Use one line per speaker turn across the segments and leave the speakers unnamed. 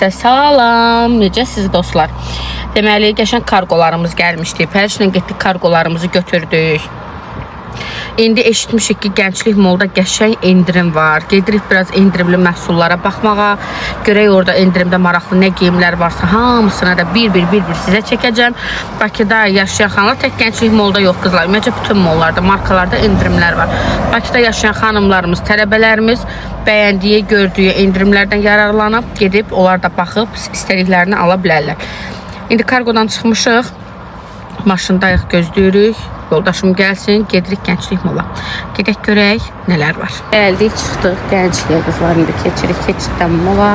Cümlətdə salam, necəsiz dostlar? Deməli, qəşəng kargolarımız gəlmişdi. Pərişlə getdik, kargolarımızı götürdük. İndi eşitmişik ki, Gənclik Molda qəşəng indirim var. Gedirik biraz indirimli məhsullara baxmağa. Görək orada indirimdə maraqlı nə geyimlər varsa, hamısına da bir-bir sizə çəkəcəm. Bakıda yaşayan xanımlar, tək Gənclik Molda yox qızlar. Ümumiyyətlə bütün mollarda, markalarda indirimlər var. Bakıda yaşayan xanımlarımız, tələbələrimiz bəyəndiyi, gördüyü indirimlərdən yararlanıb, gedib onlar da baxıb istədiklərini ala bilərlər. İndi kargodan çıxmışıq. Maşındayıq, gözləyirik. Yoldaşım gəlsin, gedirik Gənclik Mola. Gedək görək nələr var. Gəldik, çıxdıq Gəncliyə qızlar. İndi keçirik keçiddən Mola.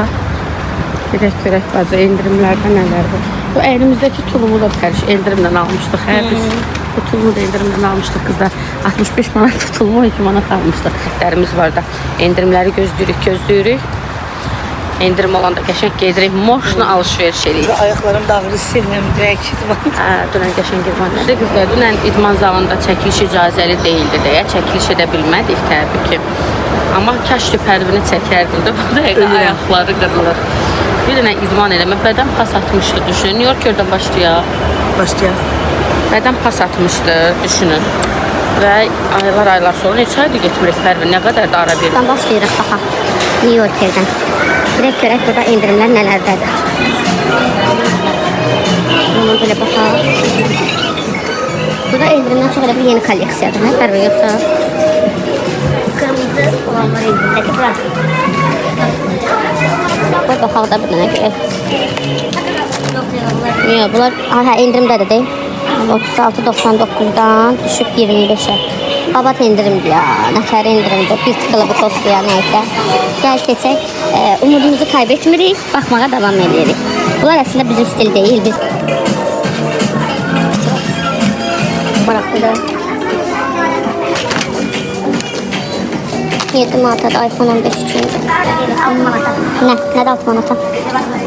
Gedək görək bazı indirimlərdə nələr var. Bu əlimizdəki tulumu da Pəriş endirimlə almışdıq. Biz bu tulumu da endirimlə almışdıq qızlar. 65 manat tulumu 2 manat almışdıq. Dərimiz var da endirimləri gözləyirik. İndirim olanda qəşəng gedirik, moşla alışveriş edirik.
Ayaqlarım dağılır, silməm dirək.
Dünən qəşəng idman edik. Qızlar, dünən idman zalında çəkiliş icazəli değildi deyə çəkiliş edə bilmədik təbii ki. Amma kaş ki pərvini çəkərdim də bu dəqiqə ayaqları qırılır. Bir dənə idman eləmə, bədən pas atmışdı, düşünün. New Yorker'dan başlayaq. Bədən pas atmışdı, düşünün. Və aylar sonra neçə aydır getmirik pərvin, nə qədər də ara verir.
Buradan başlayırıq, baxaq. New Yorker'dan. Direkt görək burada indirimlər nələrdədir. Bunu belə baxaq. Burada indirimdən çox elə bir yeni kolleksiyadır. Nə pərvə yoxsa? Qırmızı olanlar indirimdədir. Qoy baxaq da bir dənə görək. Yox, bunlar indirimdədir deyil. 36.99'dan düşüp 25'e. Babat indirimdir ya, nətəri indirimdir, bir tıkılı bu tostu ya neyse. Gəl keçək, umudumuzu kaybetmirik, baxmağa devam edirik. Bunlar əslində bizim stil değil, biz... Maraqlıdır. 7 manata iPhone 15 üçün. Nədə 6 manata?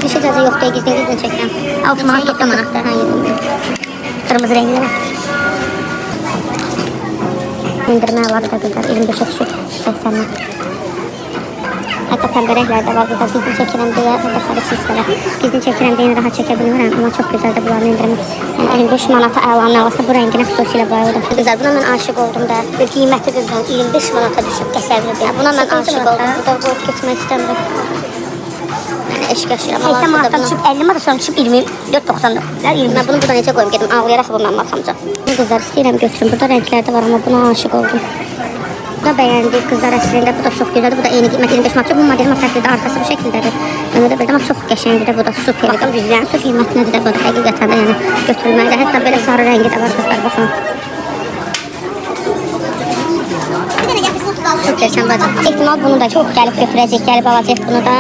Bir şey cəzə yoxdur, gizlin çəkirəm. 6 manat, 9 manatdır. Kırmızı renkli var. İndirmə var da güzel. 25'e düşür. 80'le. Hatta pembe renklerde var. Güzel. Gizli çəkirəm deyə. Burada sarı çizgiler. Gizli çəkirəm deyə rahat çəkebilmirəm. Ama çok güzel de bunların indirimi. Yani 55 manata əlanın alasa bu rengine xüsusilə bayıldım. Güzel. Buna mən aşık oldum da. Bir qiymətli qızdan 25 manata düşüb təsəvvür edin. Buna mən aşık oldum. Burada boyut keçmək istəmirəm. Eşik yaşayıram. 80 manatdan düşüb 50 manata sonra düşüb 24.99. Ben bunu burada necə qoyum gedim ağlayarak bu mən masamca. Bu kızlar istəyirəm götürüm. Burada renklerde var ama buna aşık oldum. Bu da beğendik kızlar əslində. Bu da çok güzeldir. Bu da eyni qiymət 25 manat. Bu modelin fərqlidir. Arkası bu şəkildədir. Ömrdə bildim ama çok qəşəngdir. Bu da superdir. Güzel. Su qiymətlidir də bu da həqiqətən də yəni götürülməlidir. Hətta belə sarı rəngi də var kızlar baxın. Süpersən bacım. İhtimal bunu da çok gəlib götürəcək, gəlib alacaq bunu da.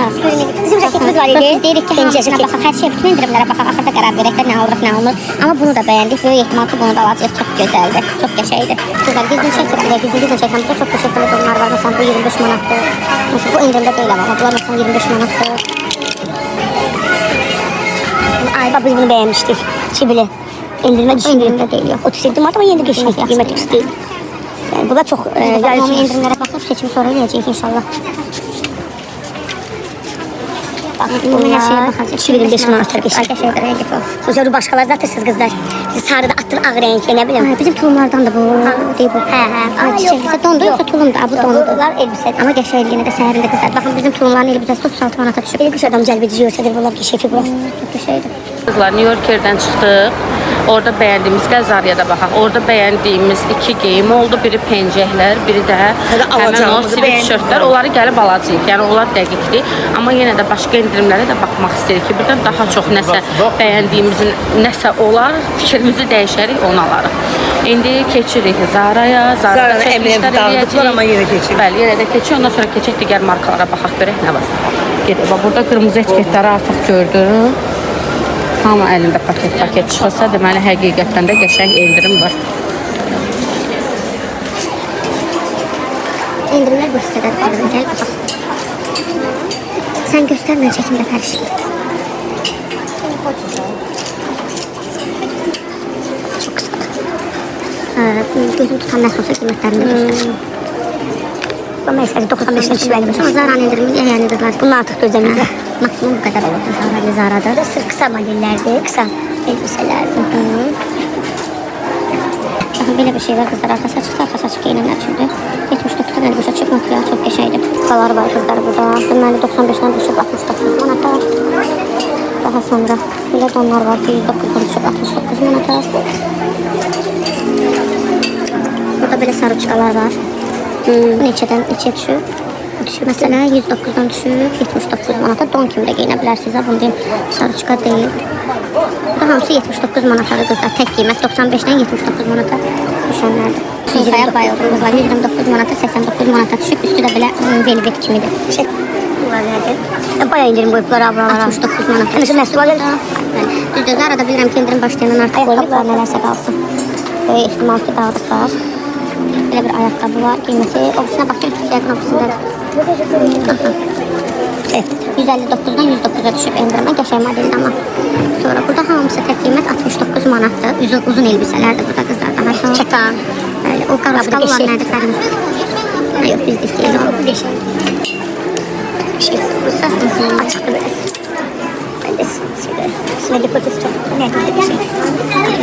Bizim cəketimiz var idi. Biz deyirik ki, hamısına baxaq, hər şey bütün indirimlərə baxaq, axırda qərar verək də nə alırıq, nə alınır. Amma bunu da bəyəndik, böyük ehtimal ki, bunu da alacaq. Çox gözəldir, çox qəşəngdir. Güzel, gizli çəkirəm, burada çox qəşəng bunlar var. Məsələn, bu 25 manatdır. Məsələn, bu indirimdə deyil amma, bunlar məsələn 25 manatdır. Ay, biz bunu bəyənmişdik. Çibili. İndirimdə düşürdük. İndirimdə deyil, yox. 37 manat ama yeni qəşəng, qiymət istəyil. Bu da çok yayıcı indirimlere bakıp seçimi sonra eləyəcəyik inşallah. Bunun her şeye bakacaq. 25 manatlar qəşəngdir. Sonra başqalar da atırsınız qızlar. Sarıda attın ağ renkli, nə bileyim. Bizim tulumlardan da bu. Deyib bu. Çiçəksə dondu yoxsa tulumdur. Bu dondular elbisədir. Ama qəşəngliyinə də səhərində qızlar. Baxın bizim tulumların elbisəsi 36 manata düşüb. Elə qış adam cəlbedici yoxsadır. Bunlar qəşəng figura. Çox qəşəngdir.
Kızlar New Yorker'dan çıxdıq. Orada beğendiğimiz Qəzariyyədə baxaq. Orada beğendiğimiz 2 geyim oldu. Biri pencəklər, biri də həmin o sweatshirtlər. Onları gəlib alacağıq. Yəni onlar dəqiqdir. Amma yenə də başqa indirimlərə də baxmaq istəyirik ki, birdən daha çox nəsə bəyəndiyimizin nəsə olar, fikrimizi dəyişərik, onu alarıq. İndi keçirik Zara'ya. Zara'da çəkilişlər eləyəcəyik.
Amma yenə keçirik.
Bəli, yenə də keçirik. Ondan sonra keçək digər markalara baxaq, görək nə var. Gedək. Burada qırmızı etiketləri artıq gördüm. Hamı əlində paket çıxırsa, deməli həqiqətən də qəşəng indirim var.
İndirimlər göstərər. Gəl baxaq. Sən göstərmə çəkimdə Pəriş. Çok kısa. Gözüm tutan nəsə olsa qiymətlərini göstərir. Toplama ekseri 95'dən düşürülmüş. Ama Zara'nın indirimi yani kızlar. Bunun artıq dözəmizdə. Maksimum bu kadar olur Zara'lı Zara'da. Burası kısa modellerdi. Kısa elbiseler. Bakın böyle bir şey var kızlar. Arkası açık giyinenler çünkü. 79'dan 53'e çık material çok geçeydi. Kalar var kızlar burada. Deməli 95'dən düşüb 69 manata. Daha sonra böyle donlar var ki 109'dan düşüb 69 manata. Burada böyle sarıçkalar var. Neçədən neçəyə düşüb? Mesela 109'dan düşüb 79 manata don kimi də geyinə bilərsiniz. Bunu deyim, sarıçka deyil. Bu da hamısı 79 manatadır qızlar. Tek qiymət 95'dən 79 manata düşənlərdir. Sizaya bayıldım qızlar. 129 manata 89 manata düşüb. Üstü də belə velvet kimidir. Bunlar nədir? Bayağı indirim qoyublar ablalara. 69 manata. Mesela məhsul var. Düzdür, arada bilirəm ki indirim başlayandan artıq qoyublar nələrsə qalsın. Böyle ihtimal ki dağıdıqlar. Böyle bir ayakkabı var. Qiymeti ofisine bakın. Yakın ofisinde. 159'dan 109'a düşüp endirme. Geçen modelin ama. Sonra burada hamısı tek qiymət 69 manatdır. Uzun elbiselerdir burada kızlar. Daha çok. Çatan. Böyle o karışkalı var nədir benim. Yok bizlik değil. O bir şey. Bir şey. Burası açıktı böyle.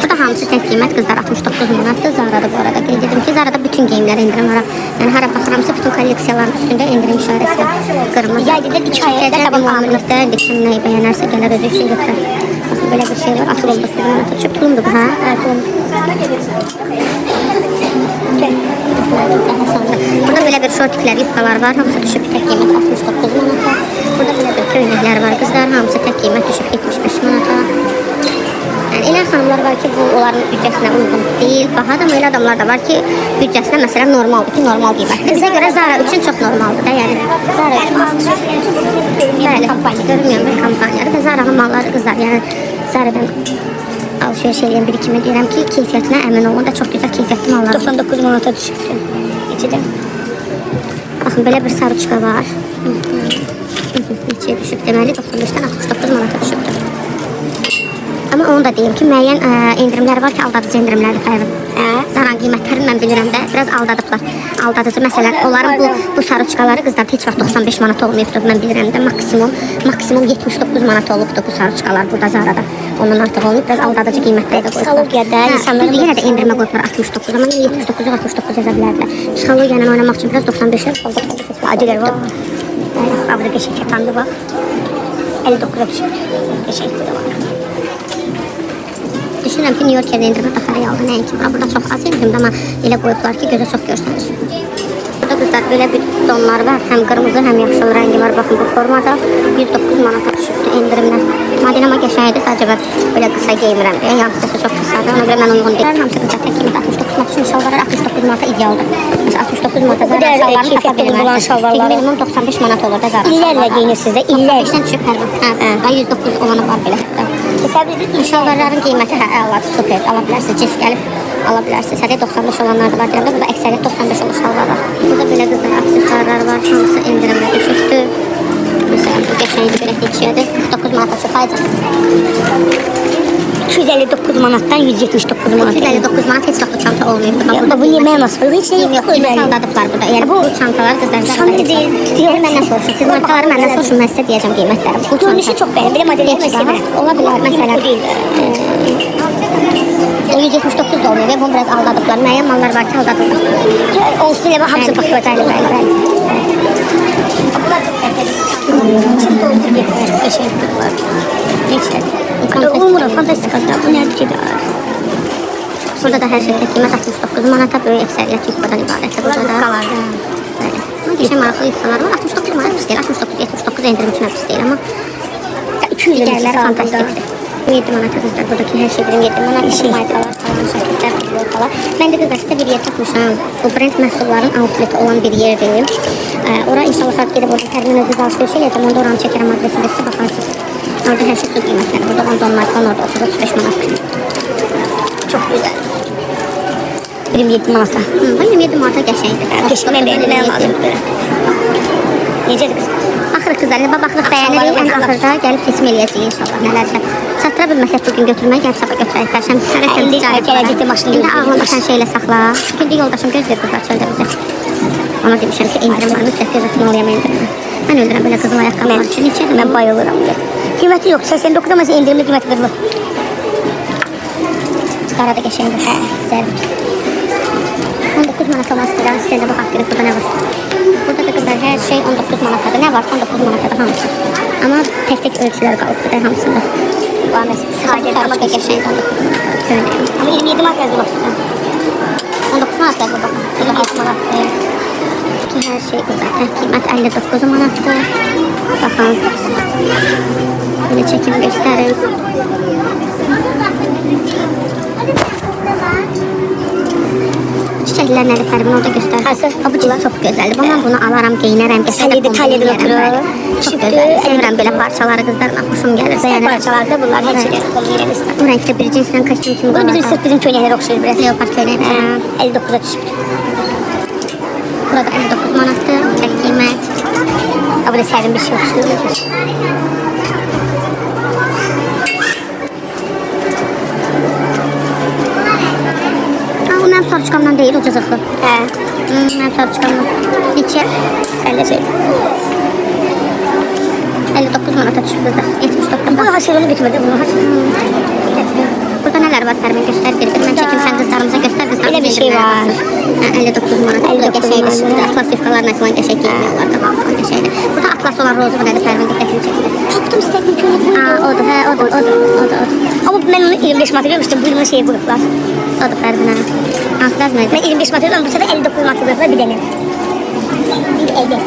Bu da hamısı tek qiymət qızlar 69 manatdır. Zara'da bu arada qeyd edim ki, Zara'da bütün geyimlərə indirim var. Yəni hara baxıramsa bütün kolleksiyaların üstündə indirim işarəsi qırmızı. Yaydıda 2 ayda qabaq alınırdı. Kim nəyi bəyənərsə gələr özü üçün götürər. Baxın belə bir şey var. 69 manata düşüb. Tulumdur bu, hə? Evet, tulum. Burada belə bir şortiklər, yufqalar var. Hamısı düşüb tek qiymət 69 manata. Burada belə bir köynəklər var qızlar. Hamısı tek qiymət düşüb 75 manata. Yəni elə xanımlar var ki, bu onların büdcəsinə uyğun deyil. Baha da elə adamlar da var ki, büdcəsinə məsələn normaldır ki, normal qiymət. Bizə görə Zara üçün çox normaldır da, yəni Zara üçün bəli, görmüyorum bir kampaniyadır və Zara'nın malları qızlar, yəni Zara'dan alışveriş edən biri kimi deyirəm ki, keyfiyyətinə əmin olun da çox gözəl keyfiyyətli mallar. 99 manata düşübdür. Neçədə? Baxın, belə bir sarıçka var. Neçəyə düşüb deməli 95'dən 69 manata düşübdür. Ama onu da deyim ki, müəyyən indirimlər var ki, aldadıcı indirimlərdir xəyrin. Zaran qiymətlərini mən bilirəm də, biraz aldadıblar. Aldadıcı məsələ, onların bu sarıçkaları qızlar heç vaxt 95 manat olmayıbdır, mən bilirəm də, maksimum 79 manat olubdur bu sarıçkalar burada Zara'da. Ondan artıq olmayıb, biraz aldadıcı qiymətlərdə qoyublar. Psixologiyada insanlar yenə də indirimə qoyublar 69, amma 79-69 yaza bilərdilər. Psixologiyanı oynamaq üçün biraz 95'e acılar var. Burada qəşək kətandı bax. 59'a düşür. Qəşək burada var. Düşünürəm ki, New York yerdə indirimə daxarı aldı, nəinki bura. Burada çox az indirimdə, amma elə qoyublar ki, gözə çox görsənir. Burada qızlar belə bir donlar var, həm qırmızı, həm yaşıl rəngi var. Baxın, bu formada 109 manata düşübdür indirimlər. Modelin amma qəşəngdir, sadəcə mən belə qısa geymirəm deyə, yansısı çox qısadır, ona görə mən uyğun deyil. Hamısı qızlar tək qiymət 69 manata, çünki şalvarlar 69 manata idealdır. Mesela 69 manata şalvarını tapa bilməzsiniz. Minimum 95 manat olur da Zara. İllərlə geyinirsiniz də, illərlə. 95'dən düşüb hər vaxt, və 109 olanı var belə. Şalvarların qiyməti əladır, super, ala bilərsiniz, cins gəlib ala bilərsiniz. Hədə 95 olanlar da var deyəndə, burada əksəriyyət 95 olur şalvarlar. Burada belə qızlar aksesuarlar var, hamısı indirimlə düşübdür. Mesela bu qəşəngli bir neçəyədir, 49 manata düşüb, hayca. 259 manatdan 179 manat. 259 manat heç vaxt o çanta olmayıb. Bu niyə mənası var? Heç nə yox, qiymət aldadıblar burada. Yəni bu çantalar qızlar Zara'da deyil. Deyir məndən soruşun. Siz markaları məndən soruşun, mən sizə deyəcəm qiymətləri. Bu görünüşü çox bəyəndim. Belə modeli heç istəmirəm. Ola bilər, məsələn. O 179 da olmuyor və bunu biraz aldadıblar. Müəyyən mallar var ki, aldadıblar. Olsun ilə bax, hamısı bakıyor, bəli. Umura fantastikadır. Bu nədir ki də? Burada da hər şeydə qiymət 69 manata, böyük əksəriyyət yufqadan ibarətdir. Burada da yufqalardır. Bəli. Geçən maraqlı yufqalar var. 69 manat pis deyil. 69-79 endirim üçün pis deyil, amma 200 digərləri fantastikdir. 7 manata qızlar. Buradakı hər şey birim 7 manat. Maytalar falan, şəkillər, bloklar. Mən də qızlar sizə bir yer tapmışam. Bu brend məhsulların outleti olan bir yerdir. Ora inşallah saat gedib orada tərmin özünüz alışveriş eləyəcəm. Onda oranı çəkərəm adresində sizə baxarsınız. Orada hər şey su qiymətləri. Burada 10 marka, orada 30-35 manat. Çox gözəl. Birim 7 manata. Birim 7 manata qəşəngdir. Qəşəngdir, mən lazımdır belə. Necədir qızlar? Baxırıq qızlar, baxırıq bəyənirik. Ən axırda gəlib seçim eləyəcəyik inşallah. Nələrsə. Çatdıra bilməsək bugün götürmək, gəlib sabah götürək. Gələcəkdə maşını gözləyir. İndi ağlında sən şeylə saxla. Çünki yoldaşım gözləyir qızlar çöldə bizə. Ona demişəm ki, indirim var, mütləq gözətini oraya indirim. Mən öldürəm belə qızıl ayaqqabılar üçün. Neçədir?
Mən bayılıram. Qiyməti yox, 89 amma indirimli qiyməti qızıl.
Qara da qəşəngdir.
Hə.
Zərb. 19 manat olmaz ki, daha istəyəndə baxaq gedib, burada nə var? Burada da qızlar hər şey 19 manatadır. Nə varsa 19 manatadır hamısı. Amma tək-tək ölçülər qalıbdır da hamısında.
Bu an məsələn, sadə
Sarı da qəşəng 19 manat. Köynəyim.
amma 27 manat yazılır baxsın.
19 manat yazılır baxın. 26 manatdır. Ki hər şey qızlar. Qiymət 59 manatdır. Baxın. Belə çəkim göstərim. Çiçəklər nədir Fərmin orada göstər.
Hazır.
Bu cins çox gözəldir. Mən bunu alaram, geyinərəm.
Səni detalyadan oturur.
Çox gözəldir. Sevirəm belə parçaları qızlarla. Xoşum gəlir.
Səhər parçalarda bunlar hər şeydə kombinirəm istəyir.
Bu renkdə bir cinslə kostyum kimi
Bu bizim sırf bizim köynəklərə oxşayır biraz.
Leopard köynək.
59'a düşüb.
Burada 59 manatdır. Tək qiymət.
Burada sərin bir şey oxşayır.
Bu mənim sarıçkamdan deyil, o cızıqlı.
Hə.
Mənim sarıçkamdan. Neçə?
Sən də söyle.
59 manata düşüb qızlar. 79
Bu
manat.
haşırını bitmədi. Bunu haşırını.
Burada nələr var Fərmin göstər bir. Mən çəkim sən qızlarımıza göstər. Qızlarımız
Elə bir şey var.
59 manat. Bu da
59
qəşəngdir.
manat.
Atlas yufkalar məsələn qəşəng giyinmiyorlar da. Qəşəngdir. Burada atlas olan rozu bu nədir Fərmin diqqətini çəkdi.
Tapdım istədim köynək.
Odur, hə, odur.
Amma mən onu 25 manat vermişdim. Bu ilmin şeyi bıraktılar.
Odur Fərmin, hə. Hansı bəz nədir?
Ben 25 manat verdim. Bu sefer 59 manat bıraktılar bir dənə. Bir 50.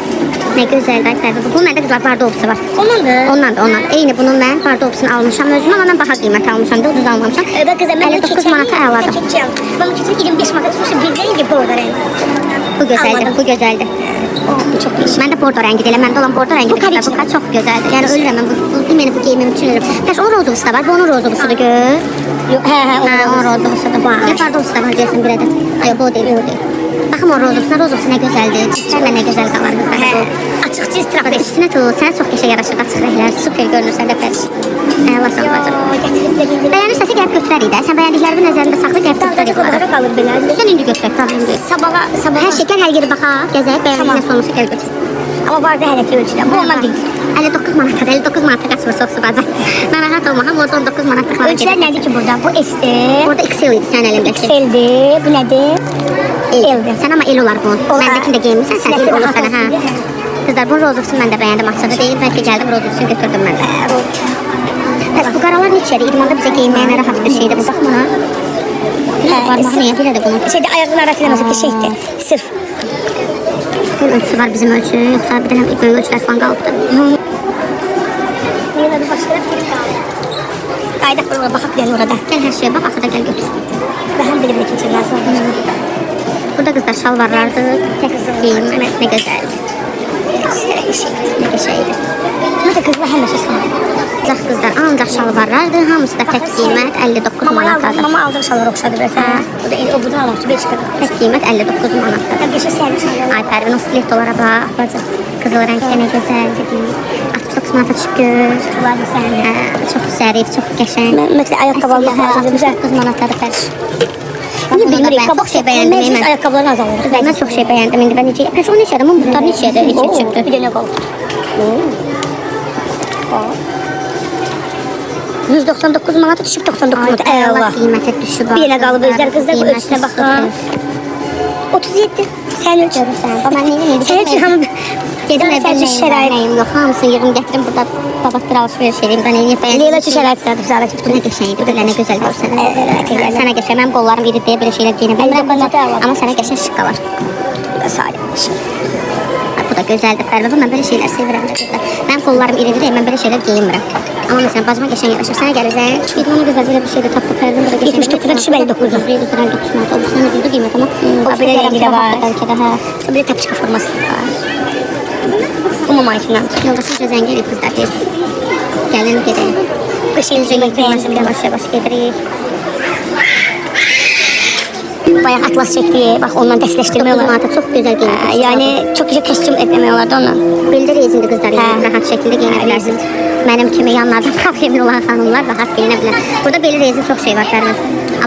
Nə gözəl də Fərmin. Bu məndə qızlar pardopsu var.
Ondandır.
Ondan da. Eyni bunun mən pardopusunu almışam özümə, amma mən baha qiymət almışam da, ucuz almamışam.
Ben kızım ben
59 manata əladır.
Ben keçen 25 manat tutmuşum. Bir rengi bordo rengi.
Bu gözəldir, bu gözəldir.
Bu çok değişik.
Məndə bordo rəngi deyil, məndə olan bordo rəngi. Bu kadar çox gözəldir. Yəni ölürəm mən bu deməni bu geyimim üçün ölürəm. Bəs onun rozubusu da var. Bu onun rozubusudur gör.
Yok, he he.
Hə, onun rozubusudur. Ne pardobusu da var deyəsən bir ədə. Ay, bu o deyil, o deyil. Baxım o rozubusu nə gözəldir. Çiçəklə nə gözəl qalar qızlar.
Açık cins
Burada
trapez.
üstünə tut, sənə çox qəşəng yaraşır açıq rənglər. Super görünürsən də pərs. Əlasan bacım. Bəyənirsə gəlib götürərik də. Sən bəyəndiklərimi nəzərində saxla, gəlib götürərik onları.
kalır belə.
Sən indi götürək, problem deyil.
Sabaha
Hər şey gəl hər yeri baxaq, gəzək, bəyəndiklə sonrası gəl götür.
Ama vardı hele ki ölçüler. Bu ondan değil.
59 manatdır, 59 manata qaçmır soxsu bacım. Narahat olma, hamı orada 19 manatlık var.
Ölçüler nedir ki burada? Bu S'ti.
Orada XL idi sən əlindəki.
X'di. Bu nedir? L'dir.
Sən amma el olar bu.
Olar.
Məndəkini də geyinmirsən, sən el
Sinəsi
olur
rahat
sənə,
olsun
hə.
deyə, hə.
Qızlar, bu rozovsunu mən də bəyəndim açığı deyil, bəlkə gəldim rozovsunu götürdüm mən də. Bəs bu qaralar neçədir? İdmanda bizə geyinməyənə rahat bir şeydir bu, baxma ona. Barmağı niyə belədir bunun?
Şeyde ayaklarını hareket edemezsek de şeydi. Sırf.
Bunun ölçüsü var bizim ölçü, yoxsa bir dənə böyük ölçülər falan qalıbdır.
Yine bir başka Qayda qurulur, baxaq gəlin orada.
Gəl hər şeyə bax, axıda gəl götür.
Və həm belə-belə keçirlər sonra.
Burada qızlar şalvarlardır, tek geyim, nə gözəldir. Nə qəşəngdir.
Nədə qızlar həmişə sana.
Zax qızlar, ancaq şalvarlardır, hamısı da tək qiymət 59 manatadır.
Mama aldığım şalvar oxşadı biraz. O da o buradan almışdı, Belçikadan.
Tək qiymət 59 manatdır.
Həm qəşə sərli şalvar.
Ay Pərvin, o stilettolara bax, bacım. Qızıl rəngdə nə gözəldir. 69 manata düşüb gör.
Var sən.
Çox zərif, çox qəşəng.
Mesela ayakkabı aldım.
69 manatadır Pərş.
Niye bilmiyorum,
Mən
kabak
çox şey bəyəndim.
meclis ayakkabılarını azalır.
Mən çox şey bəyəndim. İndi mən necə? Pərş o neçədir? Bunun butlar neçədir? Neçə çıxdı?
Bir dənə qaldı. 199 manata düşüb 99 manata. Allah.
Qiymətə düşüb.
Bir dənə qalıb özlər qızlar bu ölçüsünə baxın. 37. Sən ölç.
Görürsən. Mən neyim?
Sən ölç hamı.
Gedim
Sən
evdə
şərait.
nəyim yox. Hamısını yığım gətirim burada. Babası bir alışveriş edeyim. Ben neyim bəyəndim.
Leyla üçün şərait istədim zara çıxdı.
Bu nə qəşəngdir. Bu nə gözəl görsən.
Ətəklər.
Sənə qəşəng. Mənim qollarım iri deyə belə şeylər geyinə bilmirəm. Amma sənə qəşəng şıqqalar.
Salim.
Bu da gözəldir Pərvə. Mən belə şeylər sevirəm qızlar. Mənim qollarım iridir deyə mən belə şeylər geyinmirəm. Amma məsələn bacıma qəşəng yaraşır. Sənə gəlirsən. İdmana gözəl belə bir şey də tapdı Pərvə.
79'a düşüb 59'a.
59 manat oldu. Sənə ucuzlu qiymət amma.
O belə rəngi də var.
Bəlkə də hə.
Bir de tapçıqa forması var. Bu mama içindən.
Yoldaşınca zəng edib qızlar deyir. Gəlin gedək.
Qışın
Yavaş-yavaş gedirik.
Bayaq atlas çəkdi. Bax ondan dəstləşdirmək olar.
Manata çox gözəl geyinir.
Yəni çox gözəl kostyum etmək olardı onunla.
Beldə rezindir qızlar, yəni rahat şəkildə geyinə bilərsiniz. Mənim kimi yanlardan problemli olan xanımlar rahat geyinə bilər. Burada belə rezin çox şey var Pərvin.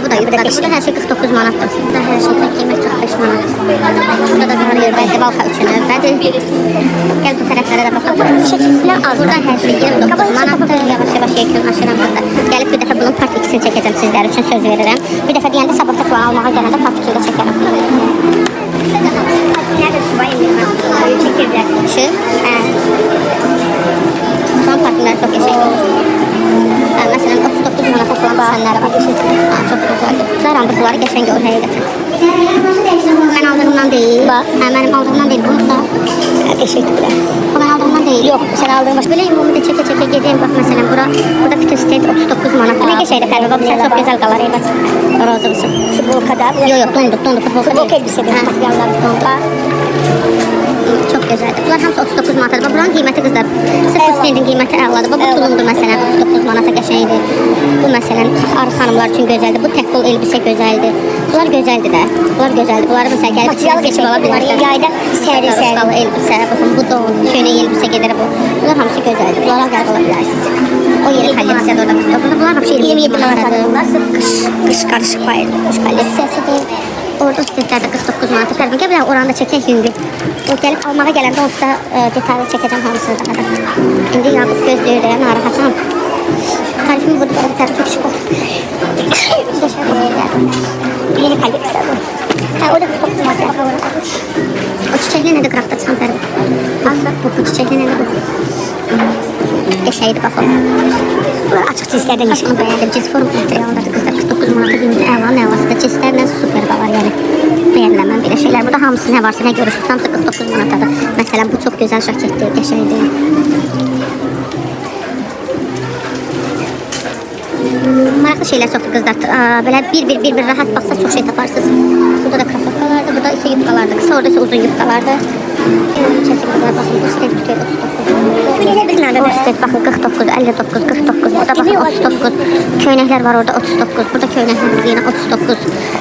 bu da yubdadır. Bu da hər şey 49 manatdır. Bu da hər şey qiymət 45 manat. Burada da var yerdə balxa üçün növbədir. Gəl bu tərəflərə də baxaq. Şəkillər az. Burada hər şey 29 manatdır. Yavaş-yavaş yekunlaşıram burada. Gəlib bir dəfə bunun part 2-sini çəkəcəm sizlər üçün, söz verirəm. Bir dəfə deyəndə sabahda plan almağa gələndə part 2-yi də çəkərəm. Nerede şu bayım? Çekirdek. Şu. Son partiler çok yaşayın. Mesela 39 manata falan bahanları var. Çok güzel. Zaten bunları geçen gün oraya getirdim. Ben aldığımdan değil. Bak. Benim aldığımdan değil. Bunsa. Teşekkürler. O ben aldığımdan değil. Yok. Sen aldığın başka. Böyle ümumi de çeke gideyim. Bak mesela burada bütün state 39 manata. Ne geçeydi Ferbe? Bak sen çok güzel kalar. Evet. Razı mısın? Futbol kadar. Yok dondu. Futbol elbise de. Materiallar dondu. Çok güzeldir. Bunlar hamısı 39 manatadır. Buranın qiyməti qızlar. Sırf bu stendin qiyməti əladır. Bu tulumdur məsələn 39 manata qəşəngdir. Bu məsələn arı xanımlar üçün gözəldir. Bu tək qol elbisə gözəldir. Bunlar gözəldir də. Bunlar gözəldir. Bunları məsələn gəlib seçib ala bilərsiniz. Yayda səri elbisə, baxın bu don, köynək elbisə gedir bu. Bunlar hamısı gözəldir. Bunlara gəlib ala bilərsiniz. O yeni kolleksiyada orada tutulur. Bunlar hamısı 27 manatadır. Bunlar sırf qış qarışıq payıdır. Qış kolleksiyasıdır. Orada üstünlüklərdə 49 manatı tərəfə gəl, oranda çəkək yüngü. O gəlib almağa gələndə onsuz da detallı çəkəcəm hamısını da qədər. İndi Yaqub gözləyir deyə narahatam. Tarifimi burada bir tərəf çox şık olsun. Döşək olsun. Yeni kolleksiya bu. Orada 49 manatı. O çiçəklə nədə qıraqda çıxan tərəf? Bu çiçəklə nədə bu? Qəşəydi baxın. Bunlar açıq cinslərdən yaşamı bəyəndim. Cins form materialındadır qızlar. 49 manata qiymətli əlanın əlasıdır. Cinslərlə super qalar yəni. Bəyənilmən belə şeylər. Burada hamısı nə varsa, nə görürsünüz, hamısı 49 manatadır. Məsələn, bu çox gözəl jaketdir, qəşəngdir. Maraqlı şeylər çoxdur qızlar. Belə bir rahat baxsa çox şey taparsınız. Burada da krasovkalardır, burada isə yubqalardır. Qısa orada isə uzun yubqalardır. Çəkimlər baxın, bu stet tutuyor 39. Bu stet baxın 49, 59, 49. Burada baxın 39. Köynəklər var orada 39. Burada köynəklər yenə 39.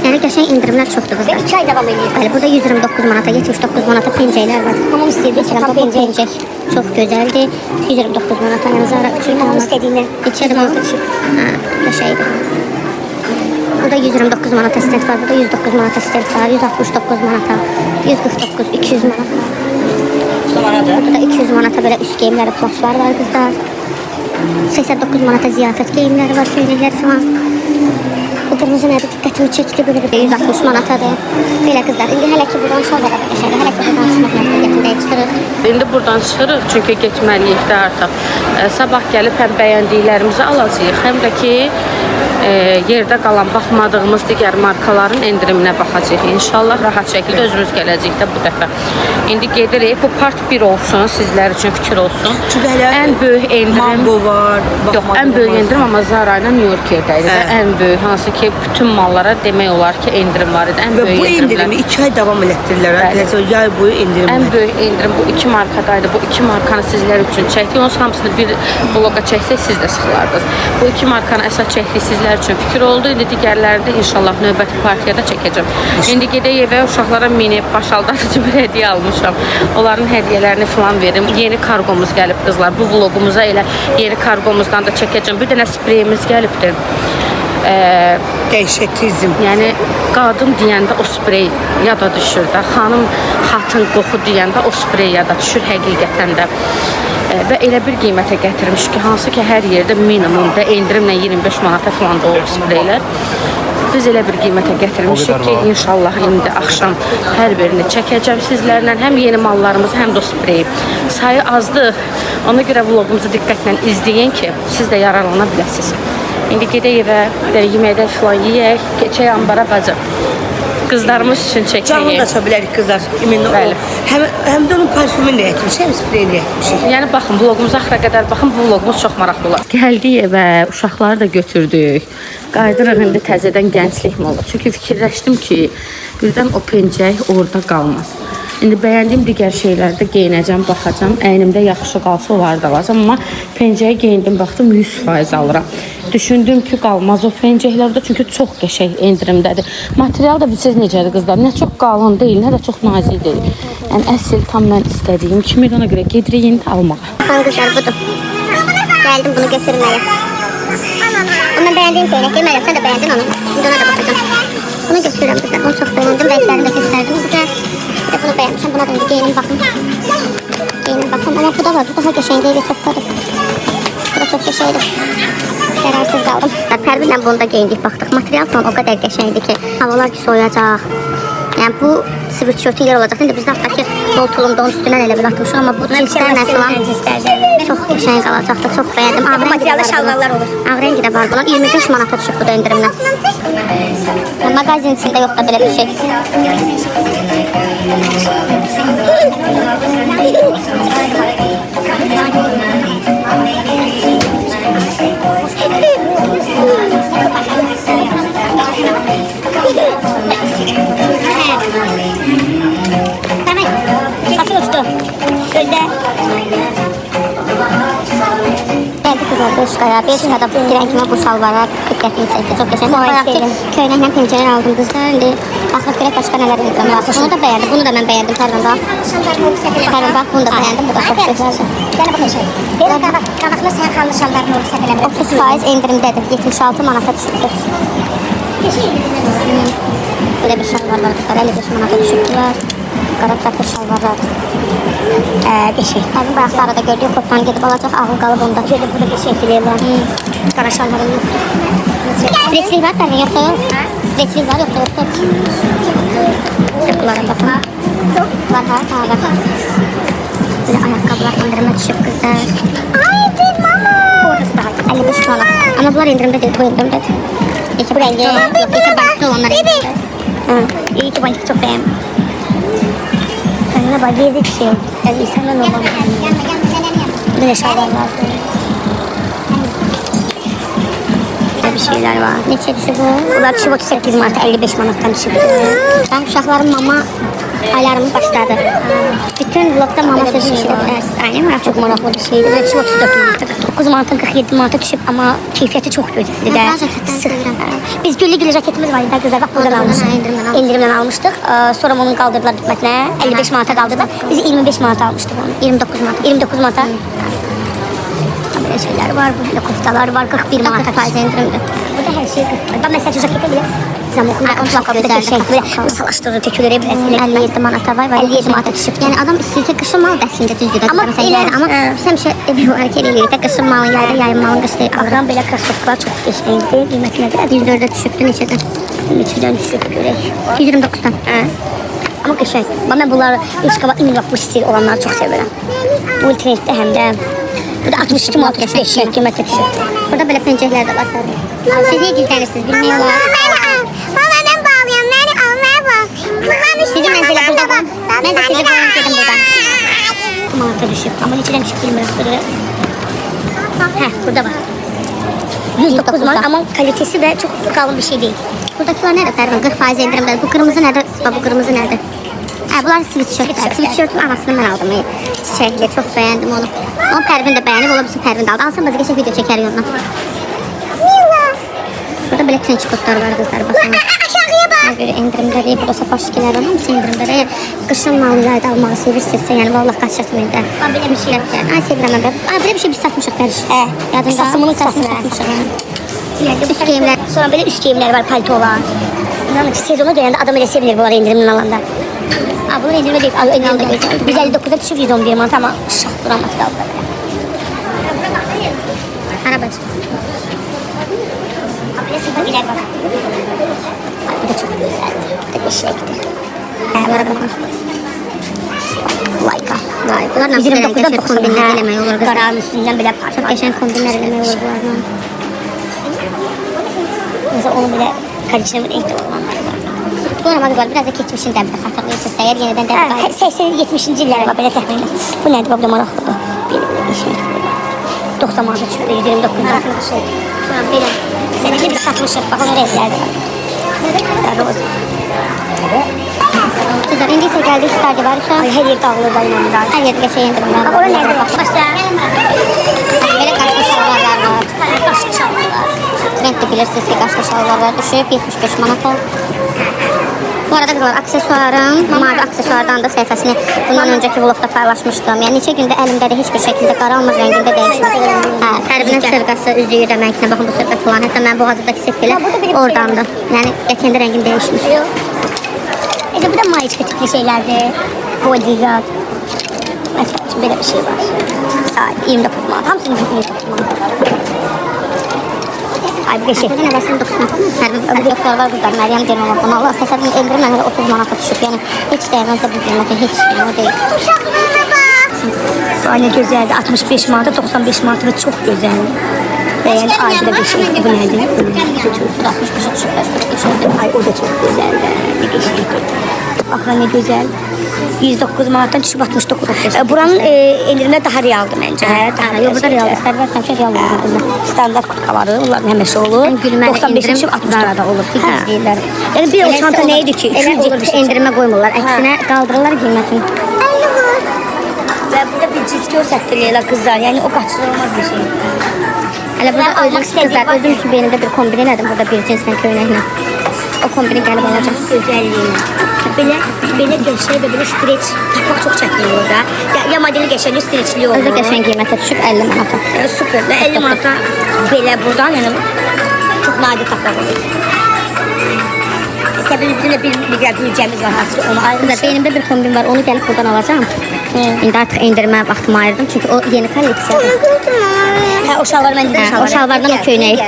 Yəni qəşəng indirimlər çoxdur qızlar. 2 ay davam edir. Bəli, burada 129 manata, 79 manata pencəklər var. Tamam istəyir, bu pencək çox gözəldir. 129 manata, yəni Zara üçün tamam istədiyinə. İçəri manata üçün. Qəşəngdir. Burada 129 manata stent var, burada 109 manata stent var, 169 manata, 149, 200 manata. Burada 200 manata böyle üst geyimləri, plaşlar var qızlar. 89 manata ziyafət geyimləri var, köynəklər falan. Bu qırmızı nədir? Diqqətimi çəkdi, böyle 160 manatadır. Belə qızlar, indi hələ ki buradan şalvara da qəşəngdir, hələ ki buradan çıxmaq məqsədiyyətində çıxırıq.
İndi buradan çıxırıq çünki getməliyik də artıq. Sabah gəlib həm bəyəndiklərimizi alacağıq, həm də ki yerdə qalan baxmadığımız digər markaların endiriminə baxacağıq. İnşallah rahat şəkildə özümüz gələcəyik də bu dəfə. İndi gedirik. Bu part 1 olsun, sizlər üçün fikir olsun. Ən böyük endirim
Mango var.
Yox, ən böyük endirim amma Zara ilə New York-daydı. Ən böyük hansı ki bütün mallara demək olar ki endirim var idi. Ən böyük
bu endirimi 2 ay davam etdirirlər. Yay boyu endirim.
Ən böyük endirim bu 2 markadaydı. Bu 2 markanı sizlər üçün çəkdik. Onun hamısını bir bloqa çəksək siz də sıxılardınız. Bu 2 markanı əsas çəkdik sizlər üçün fikir oldu. İndi digərlərini də inşallah növbəti partiyada çəkəcəm. İndi gedək evə uşaqlara mini başaldatıcı bir hədiyyə almışam. Onların hədiyyələrini falan verim. Yeni kargomuz gəlib qızlar. Bu vlogumuza elə yeni kargomuzdan da çəkəcəm. Bir dənə spreyimiz gəlibdir.
Dəhşətizm.
Yəni qadın deyəndə o sprey yada düşür də. Xanım xatın qoxu deyəndə o sprey yada düşür həqiqətən də. Və elə bir qiymətə gətirmiş ki, hansı ki hər yerdə minimumda endirimlə 25 manata falan da o spreylər. Biz elə bir qiymətə gətirmişik ki, inşallah indi axşam hər birini çəkəcəm sizlərlə. Həm yeni mallarımız, həm də o sprey. Sayı azdır. Ona görə vlogumuzu diqqətlə izləyin ki, siz də yararlana biləsiniz. İndi gedək evə, yeməkdən falan yeyək, keçək ambara bacı. Qızlarımız üçün çəkəyik.
Canlı da aça bilərik qızlar.
Bəli.
Həm də onun parfümünü də yətmişik, həm spreyini yətmişik.
Yəni baxın, vlogumuza axıra qədər baxın, bu vlogumuz çox maraqlı olar. Gəldik evə, uşaqları da götürdük. Qaydırıq indi təzədən gənclik mola. Çünki fikirləşdim ki, birdən o pencək orada qalmaz. İndi bəyəndiyim digər şeylərdə geyinəcəm, baxacam. Əynimdə yaxşı qalsa onları da alacam. Amma pencəyi geyindim, baxdım 100% alıram. Düşündüm ki, qalmaz o pencəklərdə, çünki çox qəşəng endirimdədir. Material da bilirsiniz necədir qızlar? Nə çox qalın deyil, nə də çox nazik deyil. Yəni əsl tam mən istədiyim kimi, ona görə gedirik indi almağa.
Baxın qızlar budur. Gəldim bunu götürməyə. Ben beğendiğim peynekleri Meryem sen de beğendin onu. Şimdi ona da bakacağım. Bunu götürürüm kızlar. Onu çok beğendim. Renklerini de gösterdim size. Bir de bunu beğenmişim. Buna da bir giyinim bakın. Giyinim bakın. Ama bu da var. Bu daha geçen değil. Topladım. Bu da çok geçeydi. Kararsız kaldım. Pərvinlə bunu da geyindik baxdıq. Material falan o kadar geçeydi ki havalar ki soyacaq. Yani bu sweatshirt'in yer olacaq. İndi biz də ki bol tulumda onun üstündən elə bir atmışıq. Amma bu cinslərlə falan çox geçen qalacaq da çox beğendim.
Bu materialda şalvarlar olur.
Ağ rengi də var bunun. 25 manata düşüb bu da indirimlə. Magazin içində yox da belə bir şey.
Tamam. Saçın uçtu. Gözde.
Geldi kızlar Beşikaya. Beşikada girən kimi bu şalvara diqqətimi çəkdi. Çox qəşəng. Bayaq ki köynəklə pencələr aldım qızlar. İndi baxıb görək başqa nələr indirim var. Bunu da beğendim. Bunu da mən beğendim Pərvin bax. Pərvin bax bunu da beğendim. Bu da çox gözəldir.
Gel bakın şey. Benim qabaqlı sen xanlı şalvarını olursa belə.
30% indirimdədir. 76 manata düşübdür. Böyle bir şalvar var. 55 manata düşübdülər. Qara tərtə şalvarlar.
Beşik.
Pərvin bayaqları da gördük. Kopdan gedib alacaq. Ağıl qalıb onda.
Şöyle burada beşik biliyorlar. Qara şalvarım yok.
Streçlik var Pərvin yoxsa yox? Streçlik var yoxsa yoxsa? Bunlara bakın. Var ha, var. Böyle ayakkabılar indirimə düşüb qızlar.
Ay bir mama. Orası daha
55 manat. Ama bunlar indirimdə deyil, bu indirimdədir. İki rengi, iki banklı olanlar indirimdə.
İyi ki ben çok beğendim. Kendine bak yedik şey. Yani insanlar normal. Bir de şalvarlar. Bir şeyler var.
Neçə düşüb bu?
Bunlar düşüb 38 Mart'a 55 manattan düşüb.
Ben uşaqların mama aylarımız başladı. Bütün vlogda mama sözünü işidə bilərsin.
Aynen mi? Çok meraklı bir şeydi. Bunlar düşüb 34 Mart'a. 9 Mart'tan 47 Mart'a düşüb ama keyfiyeti çok güzeldi de.
Ben ceketdən sevirəm.
Biz güllü ceketimiz var idi kızlar. Bak buradan almıştık. İndirimden almıştık. Sonra onu kaldırdılar hükümetine. 55 Mart'a kaldırdılar. Biz 25 Mart'a almıştık onu.
29 manat.
29 Mart'a. Böyle şeyler var. Burada kuftalar var. 41 Mart'a.
Faiz indirimdir.
Burada her şey 40. Ben mesela şu cekete bile zamanında
güzeldir.
şey bile salaştırdı, teküleri bile.
57 manata var.
57 manata düşüb.
Yani adam istəyir ki qışın malı bəslində düzdür.
Ama elə-
Ama biz həmişə hərəkət edirik də qışın malın yayda yayın malın qışda
Ağdan belə krasovkalar çox geçəngdi. Qiymətinə qədər
104'e düşübdü neçədən?
neçədən düşüb görək.
129'dan.
Ama qəşəng. Ben bunları ilk qaba indi bax bu stil olanları çox sevirəm. Bu internetdə həm də bu da 62 manat 35 qiymətə düşüb.
Burada böyle pencəklər də var. Siz niyə gizlənirsiniz bilmək olar.
Baba ben bağlayam. Məni almaya bax.
Sizi mənzilə burada var. Mən də sizi qoyum gedim buradan.
Manata düşüb. Amma neçədən düşüb bilmirəm. Hə, burada var. 109 manat ama kalitesi de çok kalın bir şey değil.
Buradakiler nerede Pərvin? 40% indirimdə. Bu kırmızı nədir? Bu kırmızı nədir? Bunlar sweatshirt. Sweatshirt'ün anasını mən aldım. Çiçəkli, çox bəyəndim onu. Onu Pərvin də bəyənib, ola bizim Pərvin də aldı. Alsam bazı geçək video çəkərik ondan. Burada belə trench coatlar var qızlar, baxın.
Aşağıya bak.
Hər biri indirimdə deyil, burada sapaşkilər var, hamısı indirimdə deyil. Qışın malılarda almağı sevirsinizsə, yəni vallah qaçırtmayın da.
Belə bir şey.
Ay sevirəm mən. Belə bir şey biz satmışıq Pəriş. Yadında.
Sasımının sasını
satmışıq.
Üst giyimler. Sonra böyle üst giyimler var, paltolar. İnanın ki sezona gelende adam öyle sevinir bu arada indirimden alanda. Bunun indirime değil, indirimde değil. 159'a düşüp 111 manat ama şah duramadı da aldı.
Arabacı.
Böyle sıfır bak. Bu da çok güzel. Bu da bir şeydi.
Bunlara bakın.
Layka.
Bunlarla
129'da 90 bin
kombinlər eləmək olur. Qızlar.
Qaranın üstündən belə parça.
Çox qəşəng kombinlər eləmək olur bunlarla.
Mesela onu bile kaliçenin renkli olanları var.
Bu arama güzel, biraz da keçmişin dəbdə xatırlayırsınız. Eğer yeniden dəbdə qayıt.
80-70'ci illər var belə təxminən. Bu nədir? Bu da maraqlıdır. Bir şey. 90 manata düşürdü, 129'da.
Sonra belə.
Senede biz satmışıq, bax ona renklərdə var. Roz.
Güzel, indi isə gəldik istədi varsa.
Ay, her yer dağılır da inanırlar.
Hər yerdə qəşəng indirimlər var.
Ora nerede var? Başla.
Belə qaşlı şalvarlar var.
Qaşlı şalvarlar.
Trenddə bilirsiniz ki, qaşlı şalvarlar düşüb 75 manata. Bu arada kızlar aksesuarım, mavi aksesuardan da səhifəsini bundan önceki vlogda paylaşmışdım. Yəni neçə gündə əlimdə də heç bir şəkildə qaranlıq rəngində dəyişmədi. Hə, Pərvinin sırqası, üzüyü rəngində, baxın bu sırqa falan. Hətta mən boğazımdakı sepkilə oradandır. Yəni qəkendə rəngim dəyişmiş.
Bu da mayiçka tipli şeylerdir. Bodyguard. Mesela şimdi böyle bir şey var. Saat 29 manat. Hamısının 29 manat. Ay bir şey.
Nə varsa 90 manat. Hər doktor var qızlar, Məryəm Germanov. Allah təsəvvür endirim mənə 30 manata düşüb. Yəni heç dəyərənsə bu qiymətə heç yəni o deyil.
Uşaqlara bak. Ay ne güzeldi. 65 manata 95 manata ve çok güzel. Ve yani ayrıca bir şey. Bu neydi?
65'e düşüb.
Ay o da çok güzeldi. Ne geçti. Bakın ne güzel. 109 manattan düşüp 69. Buranın endirimler daha realdı bence.
Yox, burada real istər versən real olur.
Standart kurtkaları, onların həməşə olur. 95 düşüb 60
da olur. Fiks deyirlər.
Yani bir o çanta neydi ki?
Elə olur ki, endirimə qoymurlar. Əksinə qaldırırlar qiymətini.
Ve burada bir cilt göstərdilər kızlar. Yani o kaçırılmaz bir şey.
Hələ burada özüm kızlar, özüm üçün beynimdə bir kombin elədim burada bir cinslə köynəklə. O kombini gəlib alacaq.
Gözəlliyi. Belə qəşəng və belə streç tapmaq çox çətin olur da. Ya modeli qəşəng, streçli olur.
Özü qəşəng qiymətə düşüb 50 manata.
Süper. Və 50 manata belə buradan yəni çox nadir tapmaq olur. Təbii bizim də bir biləcəyimiz var aslında onu
Kızlar,
ayrılır.
beynimdə bir kombin var, onu gəlib buradan alacağım. İndi artıq endirmə vaxtımı ayırdım çünki o yeni kolleksiyadır.
Hə, o şalvar mən dedim şalvar.
O şalvardan o köynəyi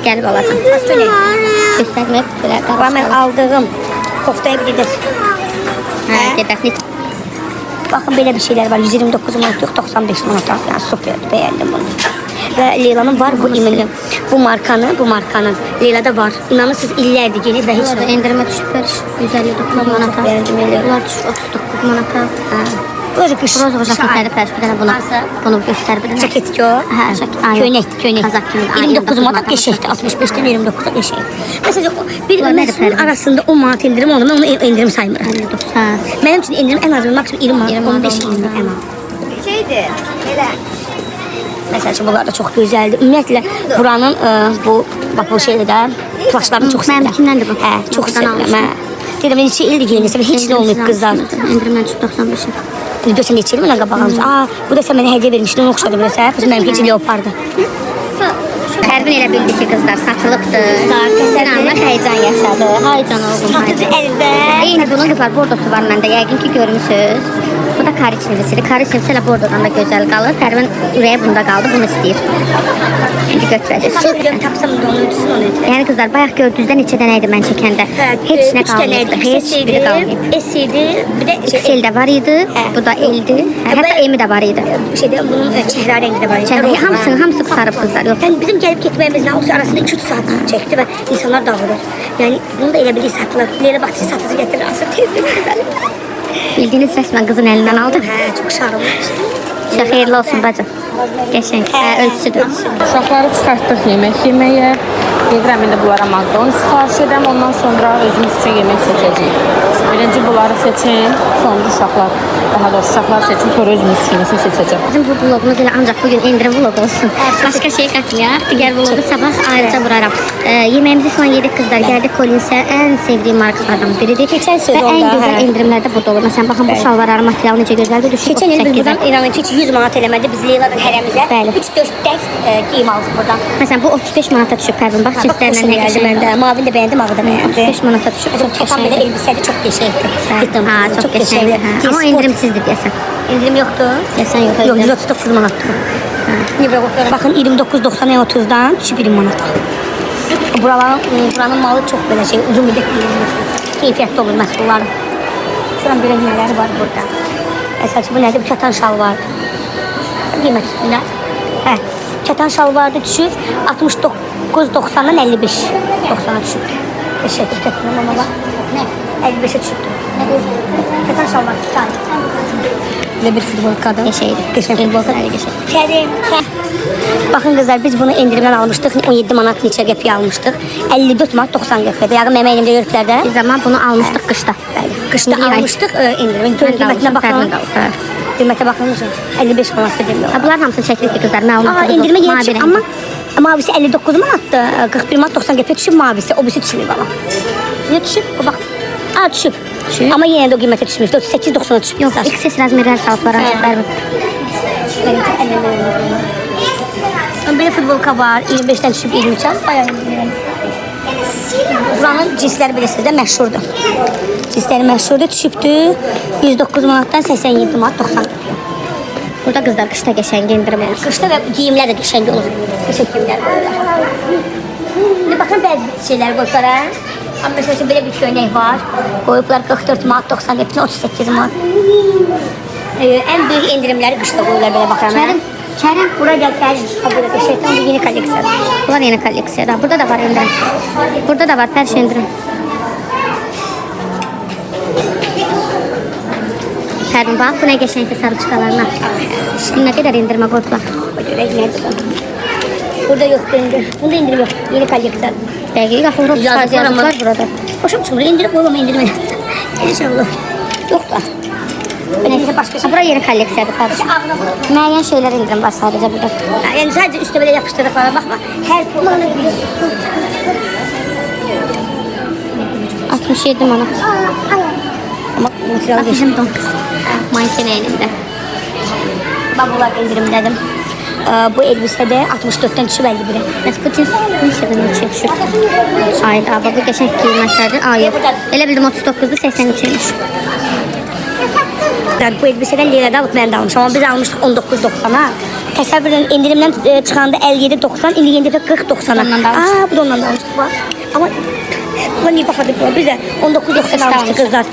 gəlib alacağım. Göstərməyib belə
Baba mən aldığım koftaya bir dedim.
Hə, gedək.
Bakın böyle bir şeyler var. 129 manat yok, 95 manat. Yani süper, beğendim bunu. Ve Leyla'nın var bu eminim. Bu markanın Leyla'da var. İnanın siz illerdi gelip ve hiç
Burada endirmə düşüblər 159 manata.
beğendim Leyla.
Bunlar düşüb 39 manata.
Böyle kış.
Roza jaketləri pərs bir dənə bunu göstər bir dənə.
Ceket ki o.
Hə, jaket.
Köynek.
Kazak kimi.
29 manat geçekti. 65'ten 29'a geçek. Mesela bir
Bunlar nədir
məhsulun
fərqi?
arasında o manat indirim oldu. Ben onu indirim saymıram.
59. Hə.
Benim için indirim en az maksimum 20 manat.
20 manat
15 indirim
olmalı.
en az. Şeydi. Neden? Mesela bunlar da çok güzeldi. Ümumiyyətlə buranın bu bak bu şeydə də plaşlarını çox sevirəm.
Mənimkindən də bu.
Hə, çox
Buradan
sevirəm.
almışam.
Hə. Deyirəm neçə ildir geyinirsən, heç nə olmayıb qızlar.
Endirmə düşüb 95-ə.
Görsən neçə il mənə qabağınız. Bu da sən mənə hədiyyə vermişdin, onu oxşadı bilirsən. Bu mənimki heç leopardı.
Pərvin elə bildi ki, qızlar satılıbdır. Sen anla həyəcan yaşadı. Haycan oğlum.
Satıcı əldə.
Eyni bunun qızlar bordosu var məndə. Yəqin ki görmüsünüz. Bu da kariçnivisidir. Kariçnivisi elə bordodan da gözəl qalır. Pərvin ürəyi bunda qaldı. Bunu istəyir. İndi götürəcək.
Tapsam tapsam da onu ötüsün onu.
Yəni qızlar bayaq gördüyünüzdə neçə dənə idi mən çəkəndə. Heç nə qalmayıb. Heç biri qalmayıb.
Esiydi. Bir də
XL də var idi. Bu da L-di. Hətta M də var idi.
Şeydə bunun çehra rengi de var.
Hamısı qurtarıb qızlar. Yox.
Yani bizim gelip gitmemizin arasında 2-3 saat çekti ve insanlar dağılır. Yani bunu da elə bilir satılır. Leyla bak satıcı getirir. Asıl tez getirir.
Bildiyiniz rəsmən qızın əlindən aldı.
Hə, çok şarılmış.
Sizə xeyirli olsun bacım. Qəşəng. Ölçüsüdür.
Uşaqları çıxartdıq yemək yeməyə. Gedirəm indi bunlara McDonald's sifariş edirəm. Ondan sonra özümüz üçün yemək seçəcəyik. Birinci bunları seçin, sonra uşaqlar. Daha doğrusu uşaqlar seçin, sonra özümüz üçün isə seçəcəm.
Bizim bu vlogumuz elə ancaq bugün indirim vlog olsun. Başqa şey qatmayaq. Digər vlogu sabah ayrıca vuraram. Yeməyimizi falan yedik qızlar. Gəldik Collins'e ən sevdiyim markalardan biridir.
Keçən
Və
sezonda,
ən gözəl
hə.
indirimlərdə burada olur. Məsələn, baxın bu şalvarların materialı necə gözəldir. Düşüb
Geçen il biz
38-ə.
buradan inanın ki hiç 100 manat eləmədi. Biz Leyla'nın hərəmizə
Bəli.
3-4 dəst giyim aldık buradan.
Məsələn, bu 35 manata düşüb Pərvin. Bax,
Bak
cinslərlə
hoşuma
nə
geldi
qəşəng.
məndə. Mavini də bəyəndim, ağı da bəyəndim.
35 manata düşüb. Çox
Katan belə
qəşəngdir.
elbisəli çox qəşəngdir.
Ha, çox qəşəngdir. Hə. Amma indirimsizdir deyəsən.
İndirim yoxdur.
Deyəsən yox.
Yok 139 manatdır. Bakın 29.90'a 30'dan düşüp 20 manat. Buranın malı çok böyle şey uzun bir de keyfiyetli olur məhsulların. Şuran bir rəhmələri var burada. Əsas bu nədir? Bu katan şal var. Qiymət üstündə. Hə. Katan şal vardı düşür 69.90'dan 55.90'a düşüb. Teşekkür ederim ama bak. Ne? 55'e düşübdü. Ne bu? Katan şal var. Ne bir futbolkadır.
Qəşəngdir.
Qəşəng.
Futbolka da qəşəng.
Kerim. Bakın kızlar biz bunu indirimden almıştık. 17 manat neçə qəpiyə almıştık. 54 manat 90 qəpiyə. Yağın məmə elimdə yörüklərdə.
Biz zaman bunu almışdıq qışda.
Qışda
İndi yay.
almışdıq indirimin. Qiymətinə baxın. Qiymətə baxın necə? 55 manatdır demək.
Bunlar hamısını çəkdik qızlar. Məlumat.
Aa indirime geçecek ama mavisi 59 manattı. 41 manat 90 qəpiyə düşüb mavisi. O birisi düşmüyor bana. Ne düşüb? O bak. Aa, düşüb. Amma yenə də o qiymətə düşmür. 38.90-a düşüb.
Yox, XS razmerlər salıblar ancaq.
Böyle futbolka var. 25'ten düşüp 23'e. Bayağı iyi. Buranın cinsləri bilirsiniz də məşhurdur. Cinsləri məşhurdur. Düşübdü 109 manatdan 87 manat 90.
Burada qızlar qışda qəşəng endirim olur.
Qışda və giyimlər də qəşəng olur. Qəşəng giyimlər qoyurlar. İndi baxın bəzi şeylər qoyublar. Amma məsəl üçün belə bir köynək var. Qoyublar 44 manat 90 qəpiklə 38 manat. Ən böyük endirimləri qışda qoyurlar belə baxıram.
Kərim,
Buraya gel Kərim. Burada qəşəngdən bu yeni kolleksiya.
bunlar yeni kolleksiyalar. Burada da var endirim. Burada da var pərş endirim. Kərim, bax, bu nə qəşəngdir sarıçkalarına. Nə qədər endirmə qoydular.
Burada yoxdur indirim. Bunda indirim yox. Yeni kolleksiya.
Dəqiq, axı Avropa yazıqlar burada.
Hoşum çıxmır. İndirib qoymama indirim. Elə şey olur. Yoxdur. Neyse başka şey.
Bura yeni kolleksiyadır pərş. Müəyyən şeylər endirim var sadəcə burada.
Yani sadece üstte böyle yapıştırdıklara bakma. Her kullanı
67 manat.
Ama material
Bax, bizim don qız. Manken əynində.
babular indirimlədim. Bu elbisədə 64'ten düşüb 51'e.
Bəs bu cins neçədən ölçüyə düşür? Ayda, bax, bu qəşəng qiymətlərdir. Yox. Elə bildim 39'du 83'üymüş.
Yani bu elbisədən lirada alıp mən də almışım. Ama biz almışdık 19.90'a. Təsəvvür edin indirimdən çıxanda 57.90, indi yeni dəfə 40.90'a.
Ondan da almışdık.
Bu da ondan da almışdık bak. Ama buna niye baxadık buna? Biz de 19.90 almışdık kızlar.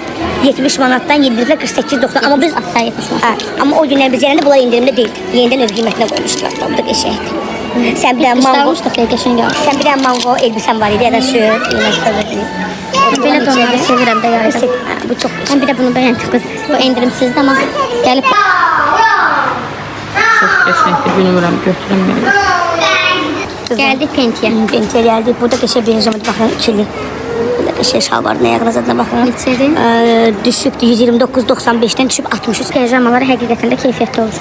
70 manattan 7 dəfə 48.90. Ama biz
Hatta 70 manat.
Ama o günler biz yerinde bunlar indirimde değil. Yeniden öz qiymətinə qoymuşdular. Bu da qəşəngdir. Sen bir
Biz
mango,
almışdıq, qəşəng almışıq.
sen bir mango elbisen var idi ya da şu.
Belə donları sevirəm də yayda.
Bu çok
Mən bir də bunu bəyəndim qız. Bu endirimsizdir amma gəlib
Çox qəşəngdir, bilmirəm, götürüm belə.
gəldik Pentiyə.
Pentiye geldik. Burada qəşəng bir hocam bakın ikili. Burada qəşəng şalvar ne yazılan zadına bakın.
Neçədir?
Düşübdü 129.95'ten düşüb 63.
Pijamalar həqiqətən də keyfiyyətli olur.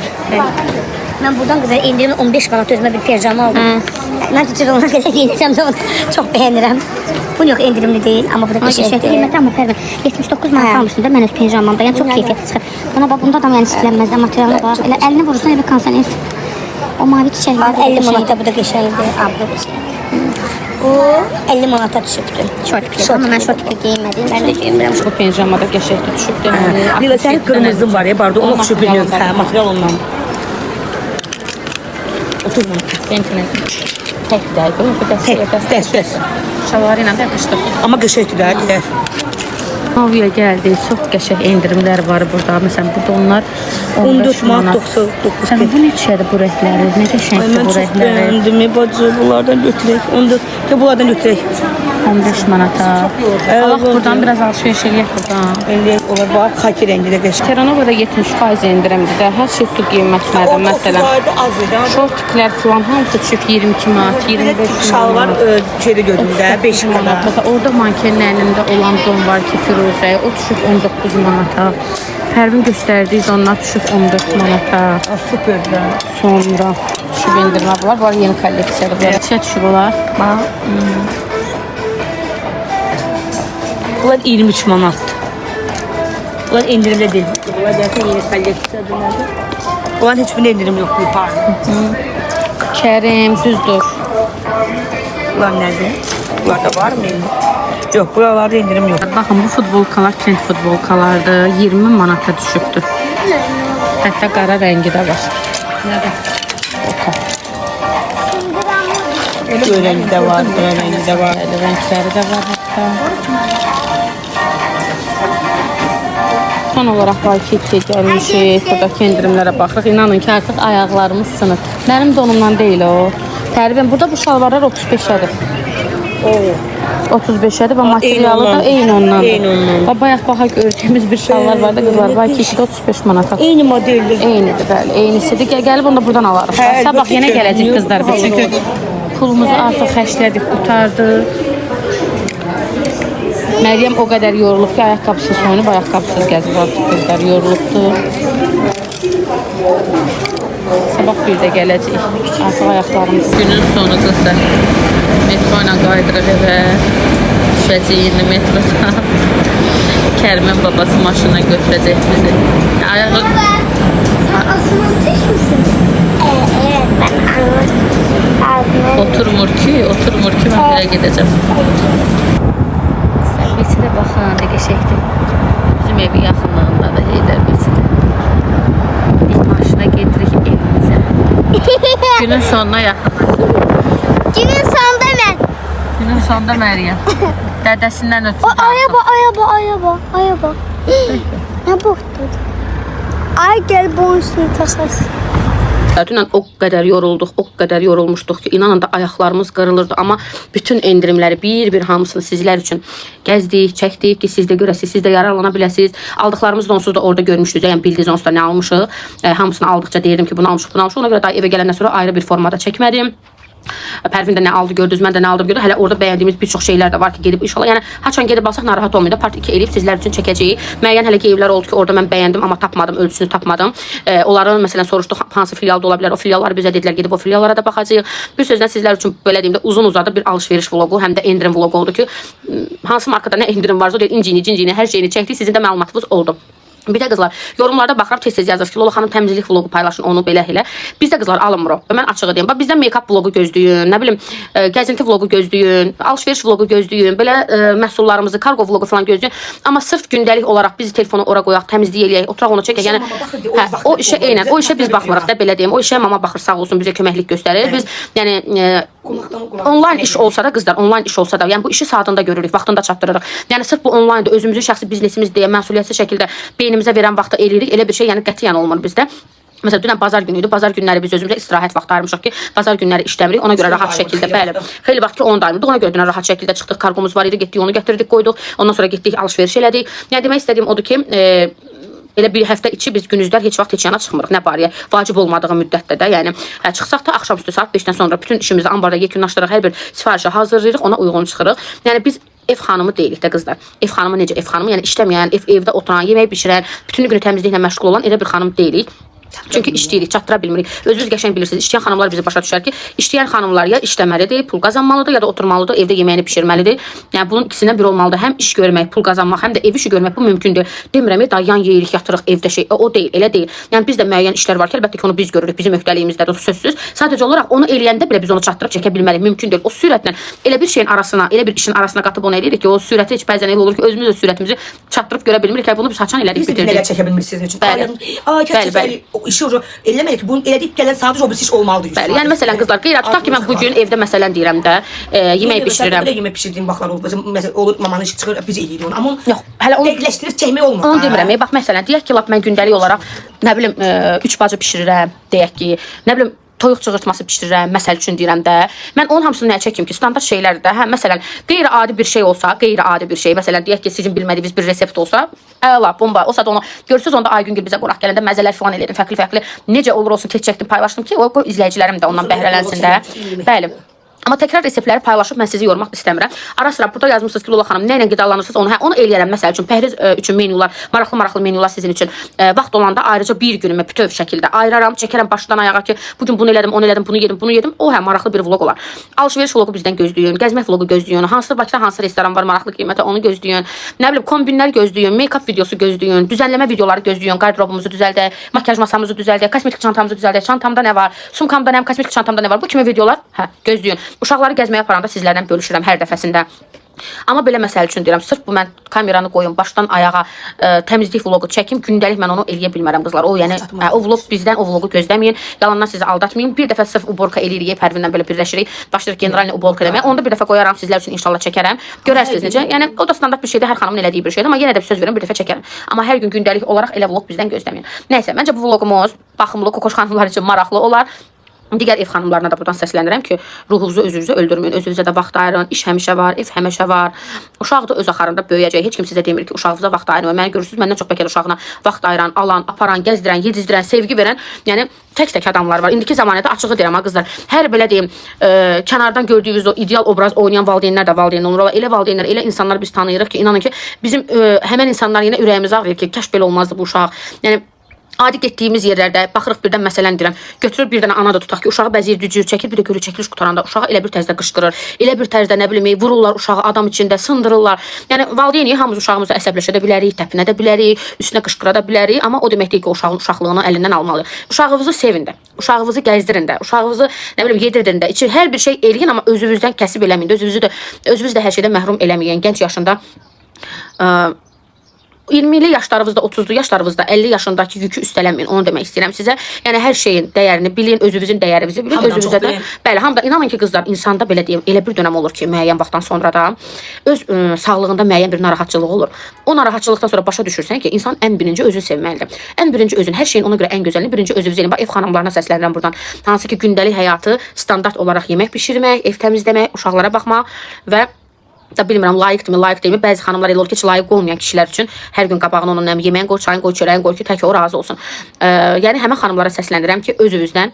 Ben buradan kıza indirim 15 manat özüme bir pijama aldım. Ben çocuk olana kadar giyineceğim de onu çok beğenirim. Bu yok indirimli değil ama bu da
Ay qəşəngdir.
qəşəngdir.
Qiymətli amma Pərvin 79 manat almışdım da mən öz pijamamda. Yəni çox keyfiyyətli çıxır. Buna bax, bunda da yəni istilənməzdə materialına bax. Elə əlini vurursan elə konsonet. O mavi çiçəklər də
50
qəşəngdir.
manata bu da qəşəngdir. Bu da qəşəngdir. Bu 50 manata düşübdü.
Şort amma mən şort geyinmədim.
Ben de giyinmirəm.
Bu penjamada qəşəngdir, düşüb deməli.
Lila sənin qırmızın var ya, barda onu oxşu bilmiyorum. Hə, material ondan. Oturma.
Benimkine tek dəqiq,
Dəst.
şavarı ilə də qışdıq.
Amma qəşəngdir də, deyər.
Maviyə gəldik, çox qəşəng endirimlər var burada. Məsələn, burada onlar
14 manat 99.
Sən bu neçədir bu rəngləri? Nə qəşəngdir
Mən
bu
çox
rəngləri?
bəyəndim, bacı, bunlardan götürək. 14, bunlardan götürək.
15 manata. Allah buradan biraz alışveriş eləyək buradan.
İndi olar, bax, xaki rəngi də qəşəng.
Keranova da 70% endirimdir də. Hər şey su qiymətləridir. Məsələn,
az idi.
şortiklər falan hamısı düşüb 22 manat, 25
Şalvar
manat.
şeydə gördüm də, 5 manat.
Mesela orada mankenin əlində olan don var ki, Firuzəyə. O düşüb 19 manata. Pərvin göstərdiyi donlar düşüb 14 manata.
Süperdir.
Sonra düşüb endirmə var yeni kolleksiyada. Neçə düşüb olar?
Bax. Bunlar 23 manatdır. Bunlar indirimli deyil. Bunlar zaten yeni kolleksiyadır. Bunların heç birində indirim yox, yuxarı.
Kərim, düzdür.
Bunlar nədir? Bunlar da var mı? Yox, buralarda indirim yox.
Baxın, bu futbolkalar trend futbolkalardır. 20 manata düşübdür. Hətta qara rəngi də var. Nədir?
Göy rəngi də var, qara rəngi də var.
Belə rəngləri də var hətta. Son olaraq var ki, gəlmişik. Buradakı endirimlərə baxırıq. İnanın ki, artıq ayaqlarımız sınır. Mənim donumdan deyil o. Təribən, burada bu şalvarlar 35-ədir. 35'ədir və materialı da eyni ondan. Və bayaq baxa gördüyümüz bir şalvar var da qızlar. Var ki, 35 manata.
Eyni modeldir.
Eynidir, bəli, eynisidir. Gəlib onu da buradan alarıq. Sabah yenə gələcək qızlar. Biz çünki pulumuzu artıq xərclədik, qutardı. Məryəm o qədər yorulub ki, ayaqqabısız soyunub, ayaqqabısız gəzib artıq qızlar yorulubdu. Sabah bir də gələcək. Artıq ayaqlarımız. Günün sonu qızlar. Metro ilə qaydırıq evə. düşəcəyini metroda. Kərimin babası maşına götürəcək bizi. Ayağı...
Osman düşmüşsün. Evet ben ağzına...
Oturmur ki ben belə gedəcəm. Sən Besidə baxan, da qəşəkdir. Bizim evi yaxınlığındadır Heydər Besidə. Biz maşına gedirik evimizə. Günün sonuna yaxın.
Günün sonunda ben.
Günün sonunda Məryəm. Dədəsindən ötürü.
Ayaba. Ne bu? Ay gel bonusunu tasas.
Dünən o qədər yorulduq, o qədər yorulmuşduq ki, inanın da ayaqlarımız qırılırdı. Amma bütün endirimləri bir hamısını sizlər üçün gəzdik, çəkdik ki, siz də görəsiniz, siz də yararlana biləsiniz. Aldıqlarımızı da onsuz da orada görmüşdünüz. Yəni bildiniz onsuz da nə almışıq. Hamısını aldıqca deyirdim ki, bunu almışıq. Ona görə daha evə gələndən sonra ayrı bir formada çəkmədim. Pərvin də nə aldı gördünüz, mən də nə aldım gördüm. Hələ orada bəyəndiyimiz bir çox şeylər də var ki, gedib inşallah. Yəni haçan gedib alsaq narahat olmayın da, part 2 eləyib sizlər üçün çəkəcəyik. Müəyyən hələ ki evlər oldu ki, orada mən bəyəndim amma tapmadım, ölçüsünü tapmadım. Onların məsələn soruşduq hansı filialda ola bilər. O filialları bizə dedilər, gedib o filiallara da baxacağıq. Bir sözlə sizlər üçün belə deyim də uzun-uzadı bir alış-veriş vloqu, həm də endirim vloqu oldu ki, hansı markada nə endirim varsa, o deyil, incini, hər şeyini çəkdik. Sizin də məlumatınız oldu. Bir də qızlar, yorumlarda baxıram tez-tez yazır ki, Lola xanım təmizlik vloqu paylaşın, onu belə elə. Bizdə qızlar alınmır o. Mən açığı deyim. Bax bizdən make-up vloqu gözləyin, nə bilim, gəzinti vloqu gözləyin, alış-veriş vloqu gözləyin, belə məhsullarımızı, kargo vloqu falan gözləyin. Amma sırf gündəlik olaraq biz telefonu ora qoyaq, təmizlik eləyək, oturaq onu çəkək. Yəni o işə eynən, o işə biz baxmırıq da belə deyim. O işə mama baxır, sağ olsun, bizə köməklik göstərir. Biz yəni onlayn iş olsa da qızlar, onlayn iş olsa da, yəni bu işi saatında görürük, vaxtında çatdırırıq. Yəni sırf bu onlaynda özümüzün şəxsi biznesimiz deyə məsuliyyətli şəkildə beynimizə verən vaxtı eləyirik. Elə bir şey yəni qətiyyən olmur bizdə. Məsələn, dünən bazar günü idi. Bazar günləri biz özümüzə istirahət vaxtı ayırmışıq ki, bazar günləri işləmirik. Ona görə rahat şəkildə, bəli, xeyli vaxt ki, onu da ayırmışıq. Ona görə dünən rahat şəkildə çıxdıq. Kargomuz var idi, getdik, onu gətirdik, qoyduq. Ondan sonra getdik, alış-veriş elədik. Yəni demək istədiyim odur ki, elə bir həftə içi biz günüzlər heç vaxt heç yana çıxmırıq. Nə barəyə vacib olmadığı müddətdə də, yəni çıxsaq da axşamüstü saat 5-dən sonra bütün işimizi ambarda yekunlaşdırırıq, hər bir sifarişə hazırlayırıq, ona uyğun çıxırıq. Yəni biz ev xanımı deyilik də qızlar. Ev xanımı necə ev xanımı? Yəni işləməyən, evdə oturan, yemək bişirən, bütün günü təmizliklə məşğul olan elə bir xanım deyilik. Çünki işləyirik, çatdıra bilmirik. Özünüz qəşəng bilirsiniz. İşləyən xanımlar bizi başa düşər ki, işləyən xanımlar ya işləməlidir, pul qazanmalıdır, ya da oturmalıdır, evdə yeməyini bişirməlidir. Yəni bunun ikisindən biri olmalıdır. Həm iş görmək, pul qazanmaq, həm də ev işi görmək bu mümkün deyil. Demirəm, da yan yeyirik, yatırıq evdə şey. O deyil, elə deyil. Yəni bizdə müəyyən işlər var ki, əlbəttə ki, onu biz görürük, bizim öhdəliyimizdədir, o sözsüz. Sadəcə olaraq onu eləyəndə belə biz onu çatdırıb çəkə bilməliyik, mümkün deyil. O sürətlə elə bir şeyin arasına, elə bir işin arasına qatıb onu eləyirik ki, o sürəti heç bəzən elə olur ki, özümüz öz sürətimizi çatdırıb görə bilmirik. Bunu biz haçan elədik, bitirdik.
Biz çəkə bilmirsiniz üçün. Bəli. İşi eləməyək ki, bunu elədik gələn sadəcə o bir iş olmalıdır.
Bəli, yəni məsələn qızlar, qeyri tutaq ki, mən bu gün evdə məsələn deyirəm də, yemək bişirirəm.
Yemək bişirdiyim vaxtlar olur. Məsələn, olur mamanın işi çıxır, biz eləyirik onu. Amma
yox, hələ onu
dəqiqləşdirib çəkmək olmur.
Onu demirəm. Bax məsələn, deyək ki, lap mən gündəlik olaraq nə bilim 3 bacı bişirirəm, deyək ki, nə bilim toyuq çığırtması bişirirəm, məsəl üçün deyirəm də. Mən onun hamısını nəyə çəkim ki, standart şeylərdir də. Hə, məsələn, qeyri-adi bir şey olsa, qeyri-adi bir şey, məsələn, deyək ki, sizin bilmədiyiniz bir resept olsa, əla, bomba. O saat onu görürsüz, onda Aygüngül bizə qonaq gələndə məzələr falan elədim, fərqli-fərqli. Necə olur olsun, tez çəkdim, paylaşdım ki, o izləyicilərim də ondan bəhrələnsin də. Bəli. Amma təkrar reseptləri paylaşıb mən sizi yormaq istəmirəm. Ara sıra burada yazmışsınız ki, Lola xanım, nə ilə qidalanırsınız onu eləyərəm. Məsəl üçün pəhriz üçün menyular, maraqlı menyular sizin üçün. Vaxt olanda ayrıca bir günümə bütöv şəkildə ayıraram, çəkərəm başdan ayağa ki, bu gün bunu elədim, onu elədim, bunu yedim. O həm maraqlı bir vloq olar. Alış-veriş vloqu bizdən gözləyin, gəzmək vloqu gözləyin, hansı Bakıda hansı restoran var, maraqlı qiymətə onu gözləyin. Nə bilim, kombinlər gözləyin, make-up videosu gözləyin, düzənləmə videoları gözləyin, qardırobumuzu düzəldək, makyaj masamızı düzəldək, kosmetik çantamızı düzəldək, çantamda nə var, sumkamda nə var, kosmetik çantamda nə var. Bu kimi videolar, gözləyin. Uşaqları gəzməyə aparanda sizlərdən bölüşürəm hər dəfəsində. Amma belə məsəl üçün deyirəm, sırf bu mən kameranı qoyum, başdan ayağa təmizlik vloqu çəkim, gündəlik mən onu eləyə bilmərəm qızlar. O yəni o vloq bizdən, o vloqu gözləməyin, yalandan sizi aldatmayın. Bir dəfə sırf uborka eləyirik, Pərvinlə belə birləşirik, başlayırıq generalni uborka eləməyə. Onda bir dəfə qoyaram sizlər üçün inşallah çəkərəm. Görərsiniz necə? Yəni o da standart bir şeydir, hər xanımın elədiyi bir şeydir, amma yenə də bir söz verirəm, bir dəfə çəkərəm. Amma hər gün gündəlik olaraq elə vloq bizdən gözləməyin. Nəysə, məncə bu vloqumuz baxımlı kokoş xanımlar üçün maraqlı olar. Digər ev xanımlarına da buradan səslənirəm ki, ruhunuzu özünüzə öldürməyin, özünüzə də vaxt ayırın. İş həmişə var, ev həmişə var. Uşaq da öz axarında böyüyəcək. Heç kim sizə demir ki, uşağınıza vaxt ayırın. Məni görürsüz, məndən çox bəlkə uşağına vaxt ayıran, alan, aparan, gəzdirən, yedizdirən, sevgi verən, yəni tək-tək adamlar var. İndiki zamanədə açığı deyirəm ha qızlar. Hər belə deyim, kənardan gördüyünüz o ideal obraz oynayan valideynlər də valideyn olur. Elə valideynlər, elə insanlar biz tanıyırıq ki, inanın ki, bizim həmin insanlar yenə ürəyimiz ağrıyır ki, kaş belə olmazdı bu uşaq. Yəni adi getdiyimiz yerlərdə baxırıq birdən məsələn deyirəm, götürür bir dənə ana da tutaq ki, uşağı bəzir, dücür çəkir, bir də görür çəkiliş qutaranda uşağı elə bir tərzdə qışqırır, elə bir tərzdə nə bilim, vururlar uşağı adam içində, sındırırlar. Yəni valideyni hamımız uşağımızı əsəbləşə də bilərik, təpinə də bilərik, üstünə qışqıra da bilərik, amma o demək deyil ki, uşağın uşaqlığını əlindən almalı. Uşağınızı sevin də, uşağınızı gəzdirin də, uşağınızı nə bilim yedirdin də, içir hər bir şey eləyin, amma özünüzdən kəsib eləməyin, özünüzü də hər şeydən məhrum eləməyin. Gənc yaşında 20'li yaşlarınızda, 30'lu yaşlarınızda, 50 yaşındaki yükü üstələməyin, onu demək istəyirəm sizə. Yəni hər şeyin dəyərini bilin, özünüzün dəyərinizi bilin, özünüzə də. Bəli, hamıda inanın ki, qızlar, insanda belə deyim, elə bir dönəm olur ki, müəyyən vaxtdan sonra da öz sağlığında müəyyən bir narahatçılıq olur. O narahatçılıqdan sonra başa düşürsən ki, insan ən birinci özünü sevməlidir. Ən birinci özün, hər şeyin ona görə ən gözəlini birinci özünüz eləyin. Bax, ev xanımlarına səslənirəm buradan. Hansı ki, gündəlik həyatı standart olaraq yemək bişirmək, ev təmizləmək, uşaqlara baxmaq və da bilmirəm layiqdırmı, layiq deyilmi? Bəzi xanımlar elə olur ki, heç layiq olmayan kişilər üçün hər gün qabağına onun yeməyin qoy, çayın qoy, çörəyin qoy ki, tək o razı olsun. Yəni həmin xanımlara səslənirəm ki, özünüzdən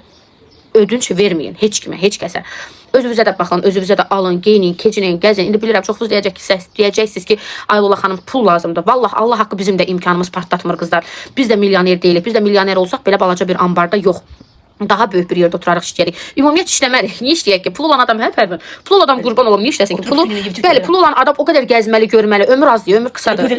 ödünç verməyin heç kimə, heç kəsə. Özünüzə də baxın, özünüzə də alın, geyinin, keçinin, gəzin. İndi bilirəm çoxunuz deyəcəksiniz ki, Aylola xanım pul lazımdır. Vallahi Allah haqqı bizim də imkanımız partlatmır qızlar. Biz də milyoner deyilik. Biz də milyoner olsaq belə balaca bir ambarda yox. Daha böyük bir yerdə oturarıq işləyərik. Ümumiyyət işləmərik. Niyə işləyək ki? Pul olan adam hər pərvin. Pul olan adam qurban olum. Niyə işləsin ki? Bəli, pul olan adam o qədər gəzməli, görməli. Ömür az deyil, ömür qısadır.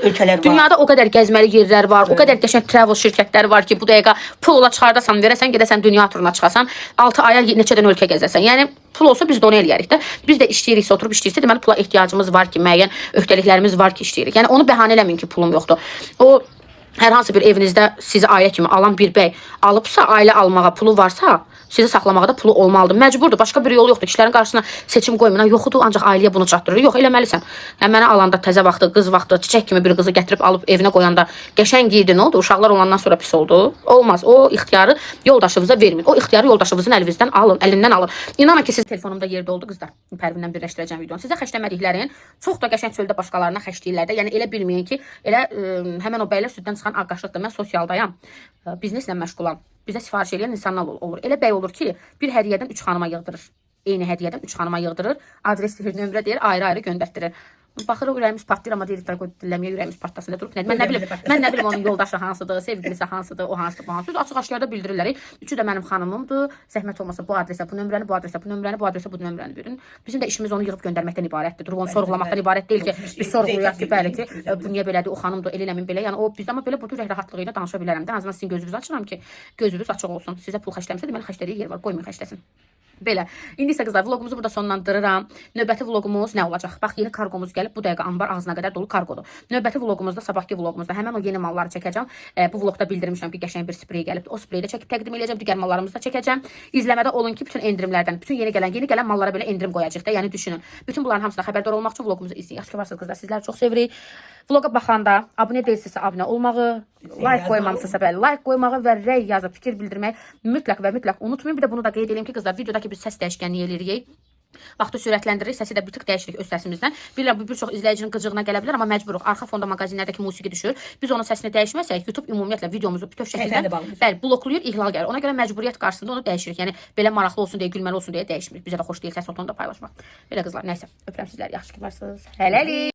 Dünyada o qədər gəzməli yerlər var. O qədər qəşəng travel şirkətləri var ki, bu dəqiqə pul ola çıxardasan, verəsən, gedəsən dünya turuna çıxasan, 6 aya neçədən ölkə gəzəsən. Yəni pul olsa biz də onu eləyərik də. Biz də işləyiriksə, oturub işləyirsə, deməli pula ehtiyacımız var ki, müəyyən öhdəliklərimiz var ki, işləyirik. Yəni onu bəhanə eləməyin ki, pulum yoxdur. O hər hansı bir evinizdə sizi ailə kimi alan bir bəy alıbsa, ailə almağa pulu varsa, sizi saxlamağa da pulu olmalıdır. Məcburdur. Başqa bir yolu yoxdur. Kişilərin qarşısına seçim qoymayın. Yoxdur, ancaq ailəyə bunu çatdırır. Yox, eləməlisən. Yəni mənə alanda təzə vaxtı, qız vaxtı, çiçək kimi bir qızı gətirib alıb evinə qoyanda qəşəng giydi, nə oldu? Uşaqlar olandan sonra pis oldu. Olmaz. O ixtiyarı yoldaşınıza verməyin. O ixtiyarı yoldaşınızın əlinizdən alın, əlindən alın. İnanın ki, siz telefonumda yerdə oldu qızlar. Pərvindən birləşdirəcəm videonu. Sizə xəşləmədiklərin çox da qəşəng çöldə başqalarına xəşləyirlər də. Yəni elə bilməyin ki, elə həmin o bəylər süddən çıxan ağ qaşıqdır. Mən sosialdayam. Bizneslə məşğulam. Bizə sifariş edən insanlar olur. Elə bəy olur ki, bir hədiyyədən 3 xanıma yığdırır. Eyni hədiyyədən 3 xanıma yığdırır. Adres deyir, nömrə deyir, ayrı-ayrı göndərtdirir. Baxırıq ürəyimiz partlayır, amma deyirlər qoy dilləməyə ürəyimiz partlasın da durub. Mən nə bilim onun yoldaşı hansıdır, sevgilisi hansıdır, o hansıdır, bu hansıdır. Açıq-aşkarda bildirirlər. Üçü də mənim xanımımdır. Zəhmət olmasa bu adresə bu nömrəni, bu adresə bu nömrəni, bu adresə bu nömrəni verin. Bizim də işimiz onu yığıb göndərməkdən ibarətdir. Durub onu sorğulamaqdan ibarət deyil ki, biz sorğulayaq ki, bəli ki, bu niyə belədir, o xanımdır, eləmin belə. Yəni o bizdə amma belə bu ürək rahatlığı ilə danışa bilərəm. Ən azından sizin gözünüzü açıram ki, gözünüz açıq olsun. Sizə pul xərcləmsə deməli xərclədiyi yer var, qoymayın xərcləsin. Belə. İndi isə qızlar, vloqumuzu burada sonlandırıram. Növbəti vloqumuz nə olacaq? Bax, yeni kargomuz gəlib. Bu dəqiqə ambar ağzına qədər dolu kargodur. Növbəti vloqumuzda, sabahki vloqumuzda həmin o yeni malları çəkəcəm. Bu vloqda bildirmişəm ki, qəşəng bir sprey gəlib. O spreyi də çəkib təqdim edəcəm. Digər mallarımızı da çəkəcəm. İzləmədə olun ki, bütün endirimlərdən, bütün yeni gələn mallara belə endirim qoyacağıq da. Yəni düşünün. Bütün bunların hamısına xəbərdar olmaq üçün vloqumuzu izləyin. Yaxşı ki, varsınız qızlar. Sizləri çox sevirik. Vloqa baxanda abunə deyilsinizsə abunə olmağı, like qoymamısınızsa bəli, like qoymağı və rəy yazıb fikir bildirməyi mütləq və mütləq unutmayın. Bir də bunu da qeyd edeyim ki, qızlar, videodakı biz səs dəyişkənliyi eləyirik. Vaxtı sürətləndiririk, səsi də bir tık dəyişirik öz səsimizdən. Bilirəm, bu bir çox izləyicinin qıcığına gələ bilər, amma məcburuq. Arxa fonda mağazinlərdəki musiqi düşür. Biz onun səsini dəyişməsək, YouTube ümumiyyətlə videomuzu bütöv şəkildə bəli, bloklayır, ihlal gəlir. Ona görə məcburiyyət qarşısında onu dəyişirik. Yəni belə maraqlı olsun deyə, gülməli olsun deyə dəyişmirik. Bizə də xoş deyil səs tonunu da paylaşmaq. Belə qızlar, nəysə, öpürəm sizləri. Yaxşı ki varsınız. Hələlik.